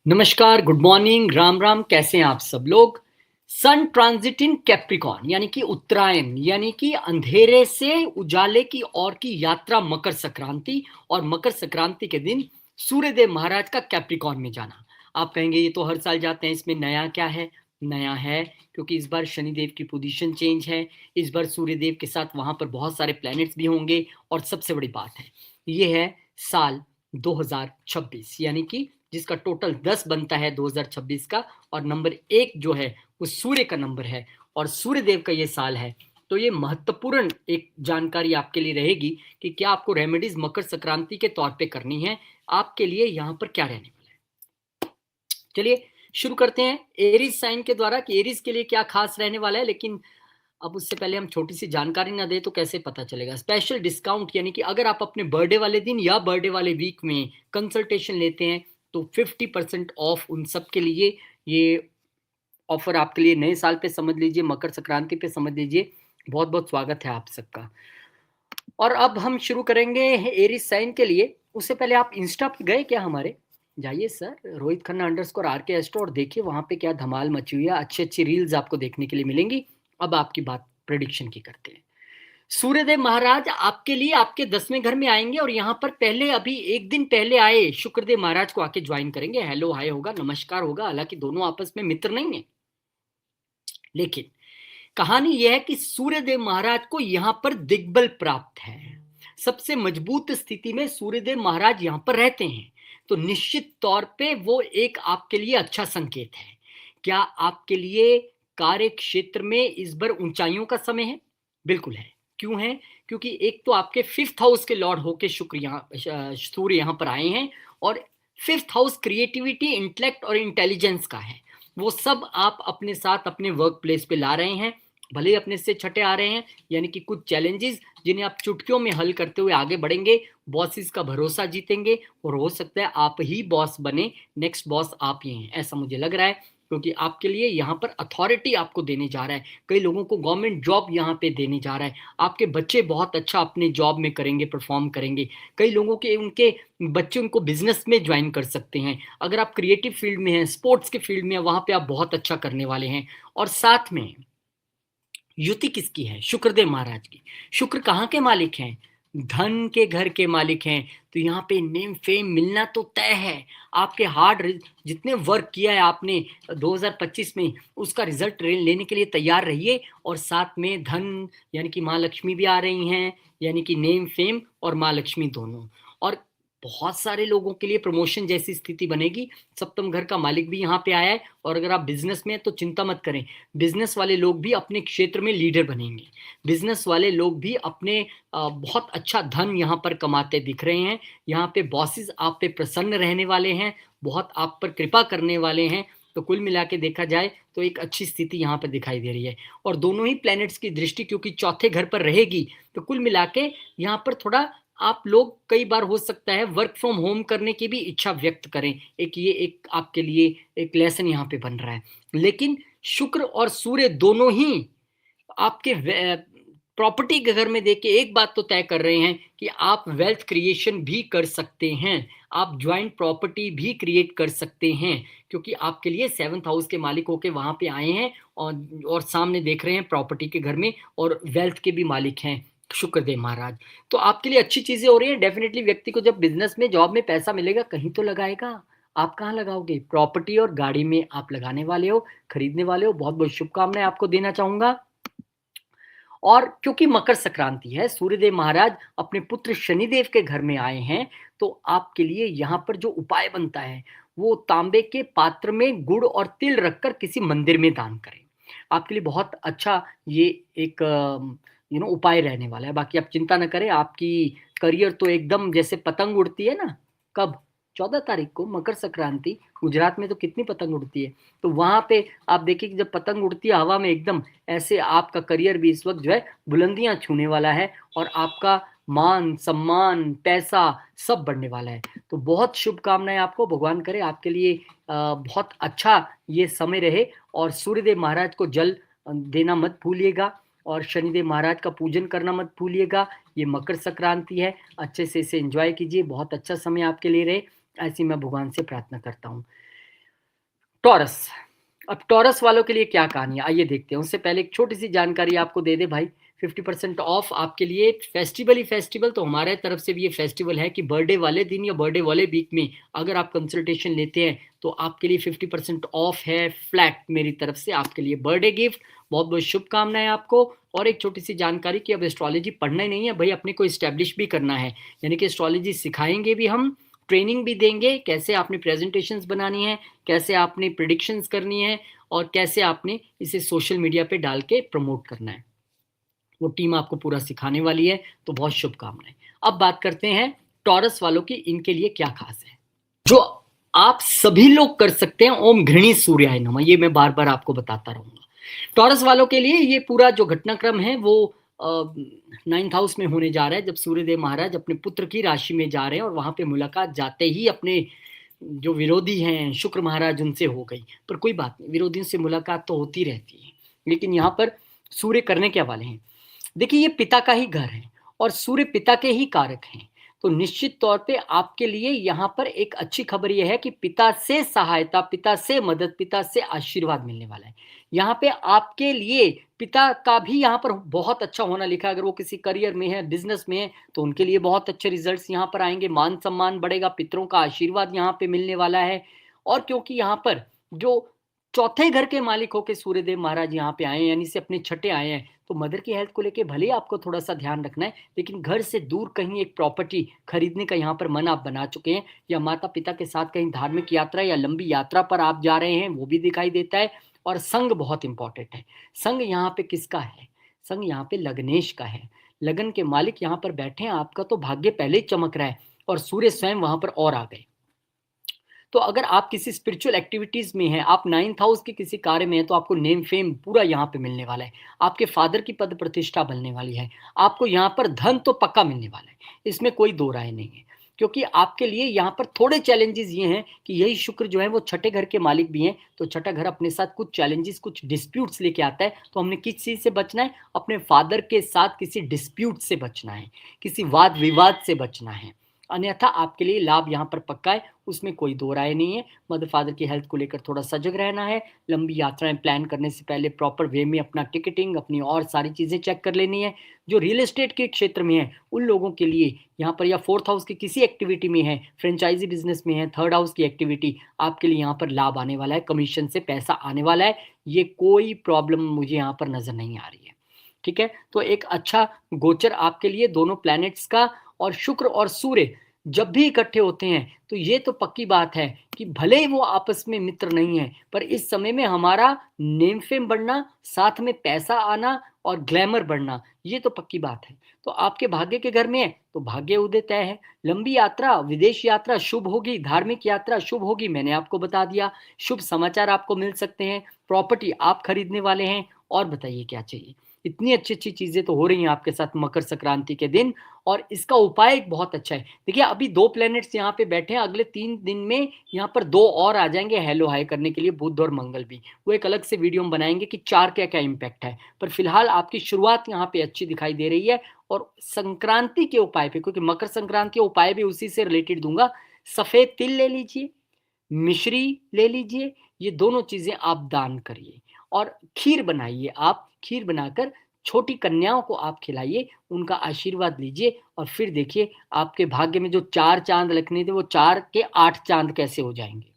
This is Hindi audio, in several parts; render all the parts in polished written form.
नमस्कार, गुड मॉर्निंग, राम राम। कैसे हैं आप सब लोग। सन ट्रांजिट इन कैप्रिकॉर्न यानी कि उत्तरायण, यानी कि अंधेरे से उजाले की ओर की यात्रा मकर संक्रांति। और मकर संक्रांति के दिन सूर्यदेव महाराज का कैप्रिकॉर्न में जाना। आप कहेंगे ये तो हर साल जाते हैं, इसमें नया क्या है। नया है क्योंकि इस बार शनिदेव की पोजीशन चेंज है। इस बार सूर्यदेव के साथ वहां पर बहुत सारे प्लैनेट्स भी होंगे। और सबसे बड़ी बात है, ये है साल 2026, यानी कि जिसका टोटल 10 बनता है 2026 का। और नंबर 1 जो है वो सूर्य का नंबर है और सूर्यदेव का ये साल है। तो ये महत्वपूर्ण एक जानकारी आपके लिए रहेगी कि क्या आपको रेमेडीज मकर संक्रांति के तौर पे करनी है, आपके लिए यहाँ पर क्या रहने वाला है। चलिए शुरू करते हैं एरीज साइन के द्वारा कि एरीज के लिए क्या खास रहने वाला है। लेकिन अब उससे पहले हम छोटी सी जानकारी ना दे तो कैसे पता चलेगा। स्पेशल डिस्काउंट यानी कि अगर आप अपने बर्थडे वाले दिन या बर्थडे वाले वीक में कंसल्टेशन लेते हैं तो 50% ऑफ उन सब के लिए ये ऑफर आपके लिए नए साल पे समझ लीजिए, मकर संक्रांति पे समझ लीजिए। बहुत बहुत स्वागत है आप सबका। और अब हम शुरू करेंगे एरीज साइन के लिए। उससे पहले आप इंस्टा पे गए क्या हमारे? जाइए सर, रोहित खन्ना _RK और देखिए वहां पे क्या धमाल मची हुई है। अच्छी अच्छी रील्स आपको देखने के लिए मिलेंगी। अब आपकी बात प्रेडिक्शन की करते हैं। सूर्यदेव महाराज आपके लिए आपके 10वें घर में आएंगे और यहाँ पर पहले अभी एक दिन पहले आए शुक्रदेव महाराज को आके ज्वाइन करेंगे। हेलो हाय होगा, नमस्कार होगा। हालांकि दोनों आपस में मित्र नहीं है, लेकिन कहानी यह है कि सूर्यदेव महाराज को यहां पर दिग्बल प्राप्त है। सबसे मजबूत स्थिति में सूर्यदेव महाराज यहां पर रहते हैं, तो निश्चित तौर पे वो एक आपके लिए अच्छा संकेत है। क्या आपके लिए कार्य क्षेत्र में इस बार ऊंचाइयों का समय है? बिल्कुल है। क्यों है? क्योंकि एक तो आपके 5th हाउस के लॉर्ड होके शुक्र यहाँ सूर्य यहाँ पर आए हैं। और 5th हाउस क्रिएटिविटी, इंटेलेक्ट और इंटेलिजेंस का है। वो सब आप अपने साथ अपने वर्क प्लेस पे ला रहे हैं। भले ही अपने से छठे आ रहे हैं, यानी कि कुछ चैलेंजेस जिन्हें आप चुटकियों में हल करते हुए आगे बढ़ेंगे, बॉसेस का भरोसा जीतेंगे और हो सकता है आप ही बॉस बने। नेक्स्ट बॉस आप ही हैं, ऐसा मुझे लग रहा है। क्योंकि आपके लिए यहाँ पर अथॉरिटी आपको देने जा रहा है। कई लोगों को गवर्नमेंट जॉब यहाँ पे देने जा रहा है। आपके बच्चे बहुत अच्छा अपने जॉब में करेंगे, परफॉर्म करेंगे। कई लोगों के उनके बच्चे उनको बिजनेस में ज्वाइन कर सकते हैं। अगर आप क्रिएटिव फील्ड में हैं, स्पोर्ट्स के फील्ड में हैं, वहां पे आप बहुत अच्छा करने वाले हैं। और साथ में युति किसकी है? शुक्रदेव महाराज की। शुक्र कहाँ के मालिक हैं? धन के घर के मालिक हैं। तो यहाँ पे नेम फेम मिलना तो तय है। आपके जितने वर्क किया है आपने 2025 में, उसका रिजल्ट लेने के लिए तैयार रहिए। और साथ में धन यानी कि माँ लक्ष्मी भी आ रही हैं, यानी कि नेम फेम और माँ लक्ष्मी दोनों। और बहुत सारे लोगों के लिए प्रमोशन जैसी स्थिति बनेगी। सप्तम घर का मालिक भी यहाँ पे आया है। और अगर आप बिजनेस में हैं तो चिंता मत करें, बिजनेस वाले लोग भी अपने क्षेत्र में लीडर बनेंगे। बिजनेस वाले लोग भी अपने बहुत अच्छा धन यहाँ पर कमाते दिख रहे हैं। यहाँ पे बॉसेस आप पे प्रसन्न रहने वाले हैं, बहुत आप पर कृपा करने वाले हैं। तो कुल मिला के देखा जाए तो एक अच्छी स्थिति यहाँ पर दिखाई दे रही है। और दोनों ही प्लैनेट्स की दृष्टि क्योंकि चौथे घर पर रहेगी, तो कुल मिला के यहाँ पर थोड़ा आप लोग कई बार हो सकता है वर्क फ्रॉम होम करने की भी इच्छा व्यक्त करें। ये एक आपके लिए एक लेसन यहाँ पे बन रहा है। लेकिन शुक्र और सूर्य दोनों ही आपके प्रॉपर्टी के घर में देख के एक बात तो तय कर रहे हैं कि आप वेल्थ क्रिएशन भी कर सकते हैं। आप ज्वाइंट प्रॉपर्टी भी क्रिएट कर सकते हैं, क्योंकि आपके लिए 7th हाउस के मालिक होके वहां पे आए हैं। और सामने देख रहे हैं प्रॉपर्टी के घर में, और वेल्थ के भी मालिक हैं शुक्रदेव महाराज। तो आपके लिए अच्छी चीजें हो रही हैं। डेफिनेटली व्यक्ति को जब बिजनेस में, जॉब में पैसा मिलेगा कहीं तो लगाएगा। आप कहाँ लगाओगे? प्रॉपर्टी और गाड़ी में आप लगाने वाले हो, खरीदने वाले हो। बहुत बहुत शुभकामनाएं आपको देना चाहूंगा। और क्योंकि मकर संक्रांति है, सूर्यदेव महाराज अपने पुत्र शनिदेव के घर में आए हैं, तो आपके लिए यहाँ पर जो उपाय बनता है वो तांबे के पात्र में गुड़ और तिल रखकर किसी मंदिर में दान करें। आपके लिए बहुत अच्छा ये एक उपाय रहने वाला है। बाकी आप चिंता न करें, आपकी करियर तो एकदम जैसे पतंग उड़ती है ना। कब? 14 तारीख को मकर संक्रांति। गुजरात में तो कितनी पतंग उड़ती है। तो वहां पे आप देखिए कि जब पतंग उड़ती है हवा में एकदम, ऐसे आपका करियर भी इस वक्त जो है बुलंदियां छूने वाला है। और आपका मान सम्मान पैसा सब बढ़ने वाला है। तो बहुत शुभकामनाएं आपको। भगवान करे आपके लिए बहुत अच्छा ये समय रहे। और सूर्यदेव महाराज को जल देना मत भूलिएगा, और शनिदेव महाराज का पूजन करना मत भूलिएगा। ये मकर संक्रांति है, अच्छे से इसे एंजॉय कीजिए। बहुत अच्छा समय आपके लिए रहे, ऐसी मैं भगवान से प्रार्थना करता हूँ। टॉरस। अब टॉरस वालों के लिए क्या कहानी है, आइए देखते हैं। उससे पहले एक छोटी सी जानकारी आपको दे दे भाई, 50% ऑफ आपके लिए फेस्टिवल ही फेस्टिवल, तो हमारे तरफ से भी ये फेस्टिवल है कि बर्थडे वाले दिन या बर्थडे वाले वीक में अगर आप कंसल्टेशन लेते हैं तो आपके लिए 50% ऑफ है फ्लैट मेरी तरफ से आपके लिए बर्थडे गिफ्ट। बहुत बहुत शुभकामनाएं आपको। और एक छोटी सी जानकारी कि अब एस्ट्रोलॉजी पढ़ना ही नहीं है भाई, अपने को इस्टेब्लिश भी करना है, यानी कि एस्ट्रोलॉजी सिखाएंगे भी हम, ट्रेनिंग भी देंगे, कैसे आपने प्रेजेंटेशंस बनानी है, कैसे आपने प्रिडिक्शंस करनी है और कैसे आपने इसे सोशल मीडिया पे डाल के प्रमोट करना है, वो टीम आपको पूरा सिखाने वाली है। तो बहुत शुभकामनाएं। अब बात करते हैं टॉरस वालों की, इनके लिए क्या खास है जो आप सभी लोग कर सकते हैं। ओम घृणी सूर्याय नमः, ये मैं बार बार आपको बताता रहूंगा। टॉरस वालों के लिए ये पूरा जो घटनाक्रम है वो 9th हाउस में होने जा रहा है, जब सूर्यदेव महाराज अपने पुत्र की राशि में जा रहे हैं और वहां पे मुलाकात जाते ही अपने जो विरोधी हैं शुक्र महाराज उनसे हो गई। पर कोई बात नहीं, विरोधियों से मुलाकात तो होती रहती है, लेकिन यहाँ पर सूर्य करने क्या वाले हैं। देखिए, ये पिता का ही घर है और सूर्य पिता के ही कारक हैं, तो निश्चित तौर पे आपके लिए यहाँ पर एक अच्छी खबर यह है कि पिता से सहायता, पिता से मदद, पिता से आशीर्वाद मिलने वाला है। यहाँ पे आपके लिए पिता का भी यहाँ पर बहुत अच्छा होना लिखा है। अगर वो किसी करियर में है, बिजनेस में है, तो उनके लिए बहुत अच्छे रिजल्ट्स यहाँ पर आएंगे, मान सम्मान बढ़ेगा, पितरों का आशीर्वाद यहाँ पे मिलने वाला है। और क्योंकि यहाँ पर जो चौथे घर के मालिक होके सूर्यदेव महाराज यहाँ पे आए हैं, यानी से अपने छठे आए हैं, तो मदर की हेल्थ को लेके भले ही आपको थोड़ा सा ध्यान रखना है, लेकिन घर से दूर कहीं एक प्रॉपर्टी खरीदने का यहाँ पर मन आप बना चुके हैं, या माता पिता के साथ कहीं धार्मिक यात्रा या लंबी यात्रा पर आप जा रहे हैं, वो भी दिखाई देता है। और संग बहुत इंपॉर्टेंट है। संग यहाँ पे किसका है, संग यहाँ पे लग्नेश का है। लगन के मालिक यहाँ पर बैठे हैं, आपका तो भाग्य पहले ही चमक रहा है और सूर्य स्वयं वहां पर और आ गए। तो अगर आप किसी स्पिरिचुअल एक्टिविटीज में हैं, आप 9th हाउस के किसी कार्य में हैं, तो आपको नेम फेम पूरा यहाँ पे मिलने वाला है। आपके फादर की पद प्रतिष्ठा बनने वाली है। आपको यहाँ पर धन तो पक्का मिलने वाला है, इसमें कोई दो राय नहीं है। क्योंकि आपके लिए यहाँ पर थोड़े चैलेंजेस ये हैं कि यही शुक्र जो है वो छठे घर के मालिक भी हैं, तो छठा घर अपने साथ कुछ चैलेंजेस, कुछ डिस्प्यूट्स लेके आता है। तो हमने किस चीज से बचना है, अपने फादर के साथ किसी डिस्प्यूट से बचना है, किसी वाद विवाद से बचना है। अन्यथा आपके लिए लाभ यहाँ पर पक्का है, उसमें कोई दो राय नहीं है। मदर फादर की हेल्थ को लेकर थोड़ा सजग रहना है। लंबी यात्राएं प्लान करने से पहले प्रॉपर वे में अपना टिकटिंग, अपनी और सारी चीज़ें चेक कर लेनी है। जो रियल एस्टेट के क्षेत्र में है उन लोगों के लिए यहाँ पर, या 4th हाउस की किसी एक्टिविटी में है, फ्रेंचाइजी बिजनेस में है, 3rd हाउस की एक्टिविटी, आपके लिए यहाँ पर लाभ आने वाला है, कमीशन से पैसा आने वाला है। ये कोई प्रॉब्लम मुझे यहाँ पर नजर नहीं आ रही है। ठीक है, तो एक अच्छा गोचर आपके लिए दोनों प्लैनेट्स का। और शुक्र और सूर्य जब भी इकट्ठे होते हैं तो ये तो पक्की बात है कि भले ही वो आपस में मित्र नहीं है, पर इस समय में हमारा नेम फेम बढ़ना, साथ में पैसा आना और ग्लैमर बढ़ना, ये तो पक्की बात है। तो आपके भाग्य के घर में है तो भाग्य उदय तय है। लंबी यात्रा, विदेश यात्रा शुभ होगी, धार्मिक यात्रा शुभ होगी, मैंने आपको बता दिया। शुभ समाचार आपको मिल सकते हैं, प्रॉपर्टी आप खरीदने वाले हैं। और बताइए क्या चाहिए। इतनी अच्छी अच्छी चीजें तो हो रही हैं आपके साथ मकर संक्रांति के दिन। और इसका उपाय एक बहुत अच्छा है। देखिए, अभी 2 प्लैनेट्स यहाँ पे बैठे हैं, अगले 3 दिन में यहाँ पर 2 और आ जाएंगे हेलो हाई करने के लिए, बुध और मंगल भी। वो एक अलग से वीडियो में बनाएंगे कि 4 क्या क्या इम्पैक्ट है। पर फिलहाल आपकी शुरुआत यहाँ पे अच्छी दिखाई दे रही है। और संक्रांति के उपाय पे, क्योंकि मकर संक्रांति के उपाय भी उसी से रिलेटेड दूंगा। सफेद तिल ले लीजिए, मिश्री ले लीजिए, ये दोनों चीजें आप दान करिए। और खीर बनाइए, आप खीर बनाकर छोटी कन्याओं को आप खिलाइए, उनका आशीर्वाद लीजिए। और फिर देखिए आपके भाग्य में जो 4 चांद लगने थे वो 4 के 8 चांद कैसे हो जाएंगे,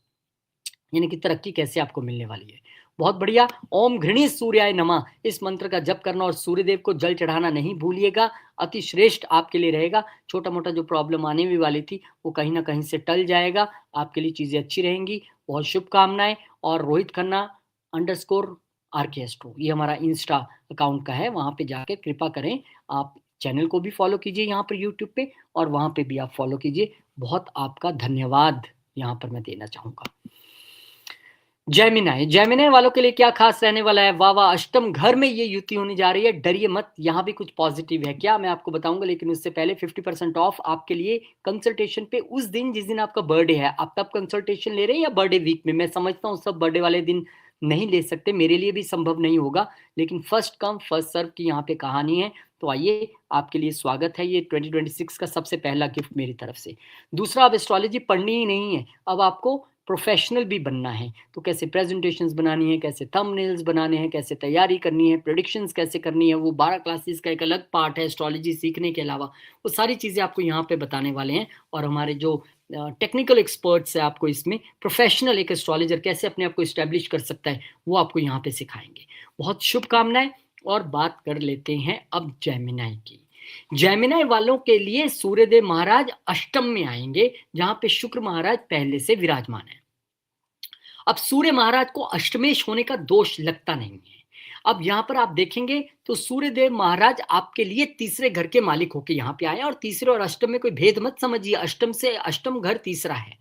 यानी कि तरक्की कैसे आपको मिलने वाली है। बहुत बढ़िया। ओम घृणी सूर्याय नमः, इस मंत्र का जप करना और सूर्यदेव को जल चढ़ाना नहीं भूलिएगा, अति श्रेष्ठ आपके लिए रहेगा। छोटा मोटा जो प्रॉब्लम आने भी वाली थी वो कहीं ना कहीं से टल जाएगा, आपके लिए चीजें अच्छी रहेंगी। बहुत शुभकामनाएं। और रोहित खन्ना अंडरस्कोर आर्केस्ट्रो, ये हमारा इंस्टा अकाउंट का है, वहां पे जाके कृपा करें आप चैनल को भी फॉलो कीजिए यहाँ पर यूट्यूब पे, और वहां पे भी आप फॉलो कीजिए। बहुत आपका धन्यवाद यहाँ पर मैं देना चाहूंगा। जेमिनाई, जेमिनाई वालों के लिए क्या खास रहने वाला है। वाह वाह, अष्टम घर में ये युति होने जा रही है, डरिए मत, यहाँ भी कुछ पॉजिटिव है क्या मैं आपको बताऊंगा। लेकिन उससे पहले 50% ऑफ आपके लिए कंसल्टेशन पे उस दिन जिस दिन आपका बर्थडे है। आप तब कंसल्टेशन ले रहे हैं या बर्थडे वीक में, मैं समझता हूँ सब बर्थडे वाले दिन नहीं ले सकते, मेरे लिए भी संभव नहीं होगा, लेकिन फर्स्ट कम फर्स्ट सर्व की यहाँ पे कहानी है। तो आइए, आपके लिए स्वागत है, ये 2026 का सबसे पहला गिफ्ट मेरी तरफ से। दूसरा, अब एस्ट्रोलॉजी पढ़नी ही नहीं है, अब आपको प्रोफेशनल भी बनना है तो कैसे प्रेजेंटेशंस बनानी है, कैसे थंबनेल्स बनाने हैं, कैसे तैयारी करनी है, प्रेडिक्शंस कैसे करनी है, वो 12 क्लासेस का एक अलग पार्ट है एस्ट्रोलॉजी सीखने के अलावा। वो सारी चीज़ें आपको यहाँ पे बताने वाले हैं और हमारे जो टेक्निकल एक्सपर्ट्स है आपको इसमें प्रोफेशनल एक एस्ट्रोलॉजर कैसे अपने आप को इस्टेब्लिश कर सकता है वो आपको यहाँ पे सिखाएंगे। बहुत शुभकामनाएं। और बात कर लेते हैं अब जेमिनाई की। जेमिनाई वालों के लिए सूर्यदेव महाराज अष्टम में आएंगे जहां पे शुक्र महाराज पहले से विराजमान है। अब सूर्य महाराज को अष्टमेश होने का दोष लगता नहीं है। अब यहां पर आप देखेंगे तो सूर्यदेव महाराज आपके लिए तीसरे घर के मालिक होके यहाँ पे आए और तीसरे और अष्टम में कोई भेद मत समझिए, अष्टम से अष्टम घर तीसरा है।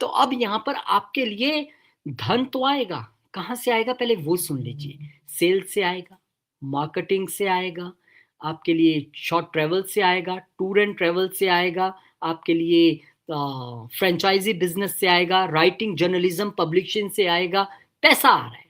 तो अब यहां पर आपके लिए धन तो आएगा, कहां से आएगा पहले वो सुन लीजिए। सेल से आएगा, मार्केटिंग से आएगा, आपके लिए शॉर्ट ट्रेवल से आएगा, टूर एंड ट्रेवल से आएगा, आपके लिए फ्रेंचाइजी बिजनेस से आएगा, राइटिंग जर्नलिज्म पब्लिशिंग से आएगा। पैसा आ रहा है,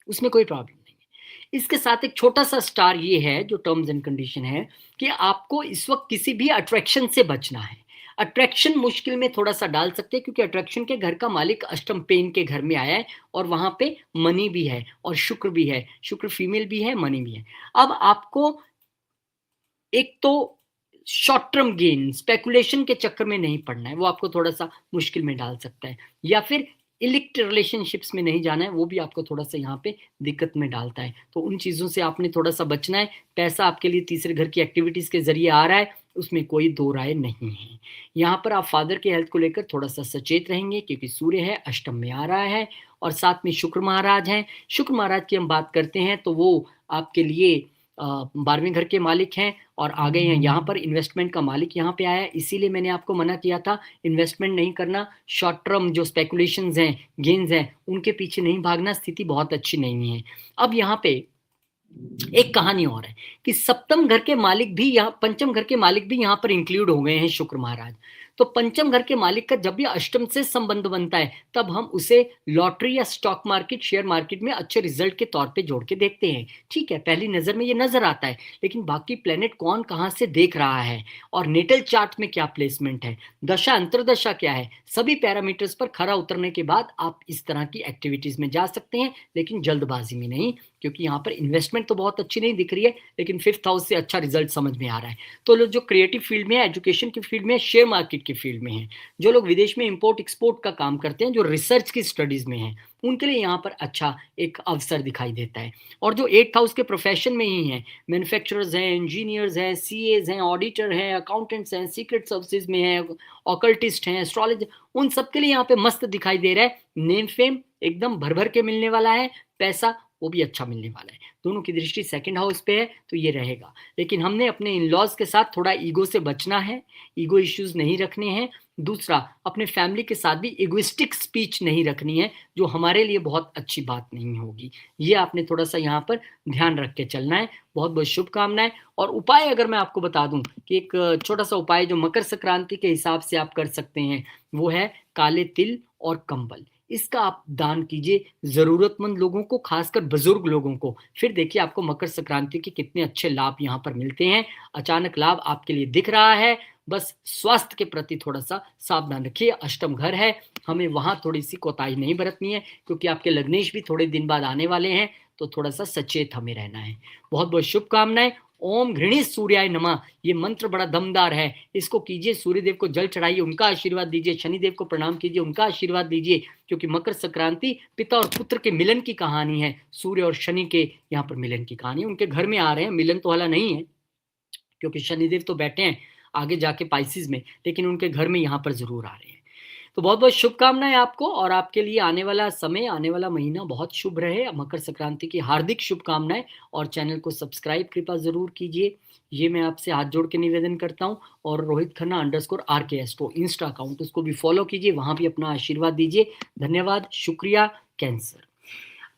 उसमें कोई प्रॉब्लम नहीं है। इसके साथ एक छोटा सा स्टार ये है जो टर्म्स एंड कंडीशन है कि आपको इस वक्त किसी भी अट्रैक्शन से बचना है। अट्रैक्शन मुश्किल में थोड़ा सा डाल सकते हैं क्योंकि अट्रैक्शन के घर का मालिक अष्टम पेन के घर में आया है और वहां पे मनी भी है और शुक्र भी है, शुक्र फीमेल भी है, मनी भी है। अब आपको एक तो शॉर्ट टर्म गेन स्पेकुलेशन के चक्कर में नहीं पड़ना है, वो आपको थोड़ा सा मुश्किल में डाल सकता है, या फिर इलिक्ट रिलेशनशिप्स में नहीं जाना है, वो भी आपको थोड़ा सा यहाँ पे दिक्कत में डालता है। तो उन चीज़ों से आपने थोड़ा सा बचना है। पैसा आपके लिए तीसरे घर की एक्टिविटीज़ के जरिए आ रहा है, उसमें कोई दो राय नहीं है। यहाँ पर आप फादर के हेल्थ को लेकर थोड़ा सा सचेत रहेंगे क्योंकि सूर्य है अष्टम में आ रहा है और साथ में शुक्र महाराज हैं। शुक्र महाराज की हम बात करते हैं तो वो आपके लिए 12वें घर के मालिक हैं और आ गए हैं यहाँ पर। इन्वेस्टमेंट का मालिक यहाँ पे आया है, इसीलिए मैंने आपको मना किया था इन्वेस्टमेंट नहीं करना, शॉर्ट टर्म जो स्पेकुलेशंस हैं, गेन्स हैं, उनके पीछे नहीं भागना। स्थिति बहुत अच्छी नहीं है। अब यहाँ पे एक कहानी और है कि सप्तम घर के मालिक भी यहाँ, पंचम घर के मालिक भी यहाँ पर इंक्लूड हो गए हैं शुक्र महाराज। तो पंचम घर के मालिक का जब भी अष्टम से संबंध बनता है तब हम उसे लॉटरी या स्टॉक मार्केट, शेयर मार्केट में अच्छे रिजल्ट के तौर पे जोड़ के देखते हैं। ठीक है, पहली नजर में ये नजर आता है, लेकिन बाकी प्लेनेट कौन कहाँ से देख रहा है और नेटल चार्ट में क्या प्लेसमेंट है, दशा अंतरदशा क्या है, सभी पैरामीटर्स पर खरा उतरने के बाद आप इस तरह की एक्टिविटीज में जा सकते हैं, लेकिन जल्दबाजी में नहीं। क्योंकि यहाँ पर इन्वेस्टमेंट तो बहुत अच्छी नहीं दिख रही है, लेकिन फिफ्थ हाउस से अच्छा रिजल्ट समझ में आ रहा है। तो लोग जो क्रिएटिव फील्ड में है, एजुकेशन की फील्ड में है, शेयर मार्केट की फील्ड में है, जो लोग विदेश में इंपोर्ट एक्सपोर्ट का काम करते हैं, जो रिसर्च की स्टडीज में है, उनके लिए यहाँ पर अच्छा एक अवसर दिखाई देता है। और जो एट्थ हाउस के प्रोफेशन में ही हैं, मैन्युफैक्चरर्स हैं, इंजीनियर्स हैं, सीएज हैं, ऑडिटर हैं, अकाउंटेंट्स हैं, सीक्रेट सर्विसेज में हैं, ऑकल्टिस्ट हैं, एस्ट्रोलॉजर, उन सबके लिए यहाँ पे मस्त दिखाई दे रहा है। नेम फेम एकदम भर भर के मिलने वाला है, पैसा वो भी अच्छा मिलने वाला है। दोनों की दृष्टि सेकंड हाउस पे है तो ये रहेगा। लेकिन हमने अपने इन लॉज के साथ थोड़ा ईगो से बचना है, ईगो इश्यूज नहीं रखने हैं। दूसरा, अपने फैमिली के साथ भी इगोइस्टिक स्पीच नहीं रखनी है, जो हमारे लिए बहुत अच्छी बात नहीं होगी। ये आपने थोड़ा सा यहाँ पर ध्यान रख के चलना है। बहुत बहुत शुभकामनाएं। और उपाय अगर मैं आपको बता दूं कि एक छोटा सा उपाय जो मकर संक्रांति के हिसाब से आप कर सकते हैं वो है काले तिल और कंबल। इसका आप दान कीजिए जरूरतमंद लोगों को, खासकर बुजुर्ग लोगों को। फिर देखिए आपको मकर संक्रांति के कितने अच्छे लाभ यहाँ पर मिलते हैं। अचानक लाभ आपके लिए दिख रहा है। बस स्वास्थ्य के प्रति थोड़ा सा सावधान रखिए। अष्टम घर है, हमें वहां थोड़ी सी कोताही नहीं बरतनी है क्योंकि आपके लग्नेश भी थोड़े दिन बाद आने वाले हैं, तो थोड़ा सा सचेत हमें रहना है। बहुत बहुत शुभकामनाएं। ओम घृणी सूर्याय नमः, ये मंत्र बड़ा दमदार है, इसको कीजिए। सूर्यदेव को जल चढ़ाइए, उनका आशीर्वाद दीजिए। शनिदेव को प्रणाम कीजिए, उनका आशीर्वाद दीजिए। क्योंकि मकर संक्रांति पिता और पुत्र के मिलन की कहानी है, सूर्य और शनि के यहाँ पर मिलन की कहानी। उनके घर में आ रहे हैं, मिलन तो वाला नहीं है क्योंकि शनिदेव तो बैठे हैं आगे जाके पाइसिस में, लेकिन उनके घर में यहाँ पर जरूर आ रहे हैं। तो बहुत बहुत शुभकामनाएं आपको, और आपके लिए आने वाला समय, आने वाला महीना बहुत शुभ रहे। मकर संक्रांति की हार्दिक शुभकामनाएं। और चैनल को सब्सक्राइब कृपया जरूर कीजिए, ये मैं आपसे हाथ जोड़ के निवेदन करता हूं। और Rohit Khanna _RK astro Insta account, उसको भी फॉलो कीजिए, वहां भी अपना आशीर्वाद दीजिए। धन्यवाद, शुक्रिया। कैंसर,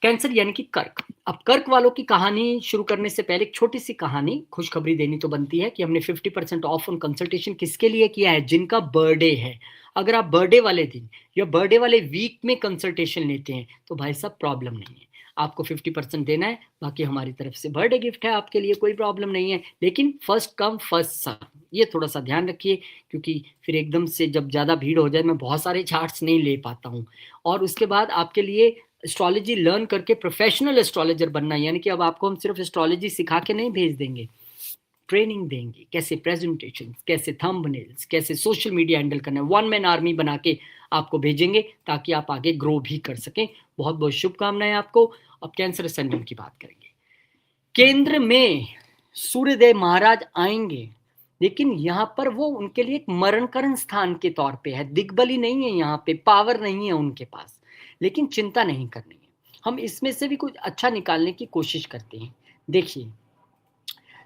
कैंसर यानी कि कर्क। अब कर्क वालों की कहानी शुरू करने से पहले एक छोटी सी कहानी, खुशखबरी देनी तो बनती है कि हमने 50% ऑफ ऑन कंसल्टेशन किसके लिए किया है, जिनका बर्थडे है। अगर आप बर्थडे वाले दिन या बर्थडे वाले वीक में कंसल्टेशन लेते हैं तो भाई साहब प्रॉब्लम नहीं है। आपको 50% देना है, बाकी हमारी तरफ से बर्थडे गिफ्ट है आपके लिए, कोई प्रॉब्लम नहीं है। लेकिन फर्स्ट कम फर्स्ट सर्व, ये थोड़ा सा ध्यान रखिए, क्योंकि फिर एकदम से जब ज़्यादा भीड़ हो जाए मैं बहुत सारे चार्ट्स नहीं ले पाता हूँ। और उसके बाद आपके लिए एस्ट्रोलॉजी लर्न करके प्रोफेशनल एस्ट्रोलॉजर बनना, यानी कि अब आपको हम सिर्फ एस्ट्रोलॉजी सिखा के नहीं भेज देंगे, ट्रेनिंग देंगे, कैसे प्रेजेंटेशन, कैसे थंबनेल्स, कैसे सोशल मीडिया हैंडल करना है, वन मैन आर्मी बना के आपको भेजेंगे ताकि आप आगे ग्रो भी कर सकें। बहुत बहुत शुभकामनाएं आपको। अब कैंसर असेंडेंट की बात करेंगे। केंद्र में सूर्यदेव महाराज आएंगे, लेकिन यहाँ पर वो उनके लिए एक मरणकरण स्थान के तौर पे है, दिग्बली नहीं है, यहाँ पे पावर नहीं है उनके पास। लेकिन चिंता नहीं करनी है, हम इसमें से भी कुछ अच्छा निकालने की कोशिश करते हैं। देखिए,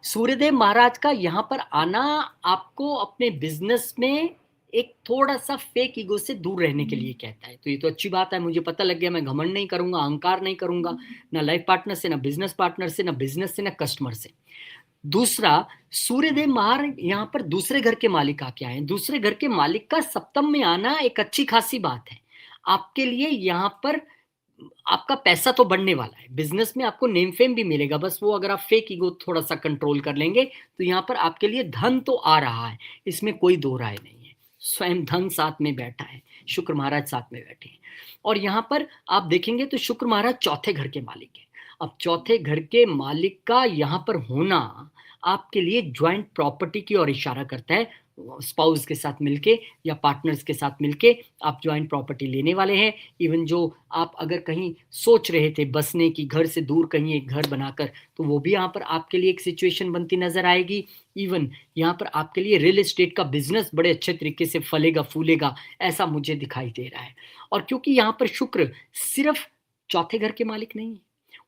सूर्यदेव महाराज का यहाँ पर आना आपको अपने बिजनेस में एक थोड़ा सा फेक ईगो से दूर रहने के लिए कहता है। तो ये तो अच्छी बात है, मुझे पता लग गया, मैं घमंड नहीं करूंगा, अहंकार नहीं करूंगा, ना लाइफ पार्टनर से, ना बिजनेस पार्टनर से, ना बिजनेस से, ना कस्टमर से। दूसरा, सूर्यदेव महाराज यहाँ पर दूसरे घर के मालिक आके आए। दूसरे घर के मालिक का सप्तम में आना एक अच्छी खासी बात है आपके लिए। यहाँ पर आपका पैसा तो बढ़ने वाला है, बिजनेस में आपको नेम फेम भी मिलेगा, बस वो अगर आप फेक ईगो थोड़ा सा कंट्रोल कर लेंगे तो यहाँ पर आपके लिए धन तो आ रहा है, इसमें कोई दो राय नहीं है। स्वयं धन साथ में बैठा है, शुक्र महाराज साथ में बैठे हैं। और यहाँ पर आप देखेंगे तो शुक्र महाराज चौथे घर के मालिक है। अब चौथे घर के मालिक का यहाँ पर होना आपके लिए ज्वाइंट प्रॉपर्टी की ओर इशारा करता है। स्पाउस के साथ मिलके या पार्टनर्स के साथ मिलके आप ज्वाइंट प्रॉपर्टी लेने वाले हैं। इवन जो आप अगर कहीं सोच रहे थे बसने की, घर से दूर कहीं एक घर बनाकर, तो वो भी यहाँ पर आपके लिए एक सिचुएशन बनती नजर आएगी। इवन यहाँ पर आपके लिए रियल एस्टेट का बिजनेस बड़े अच्छे तरीके से फलेगा फूलेगा, ऐसा मुझे दिखाई दे रहा है। और क्योंकि यहाँ पर शुक्र सिर्फ चौथे घर के मालिक नहीं है,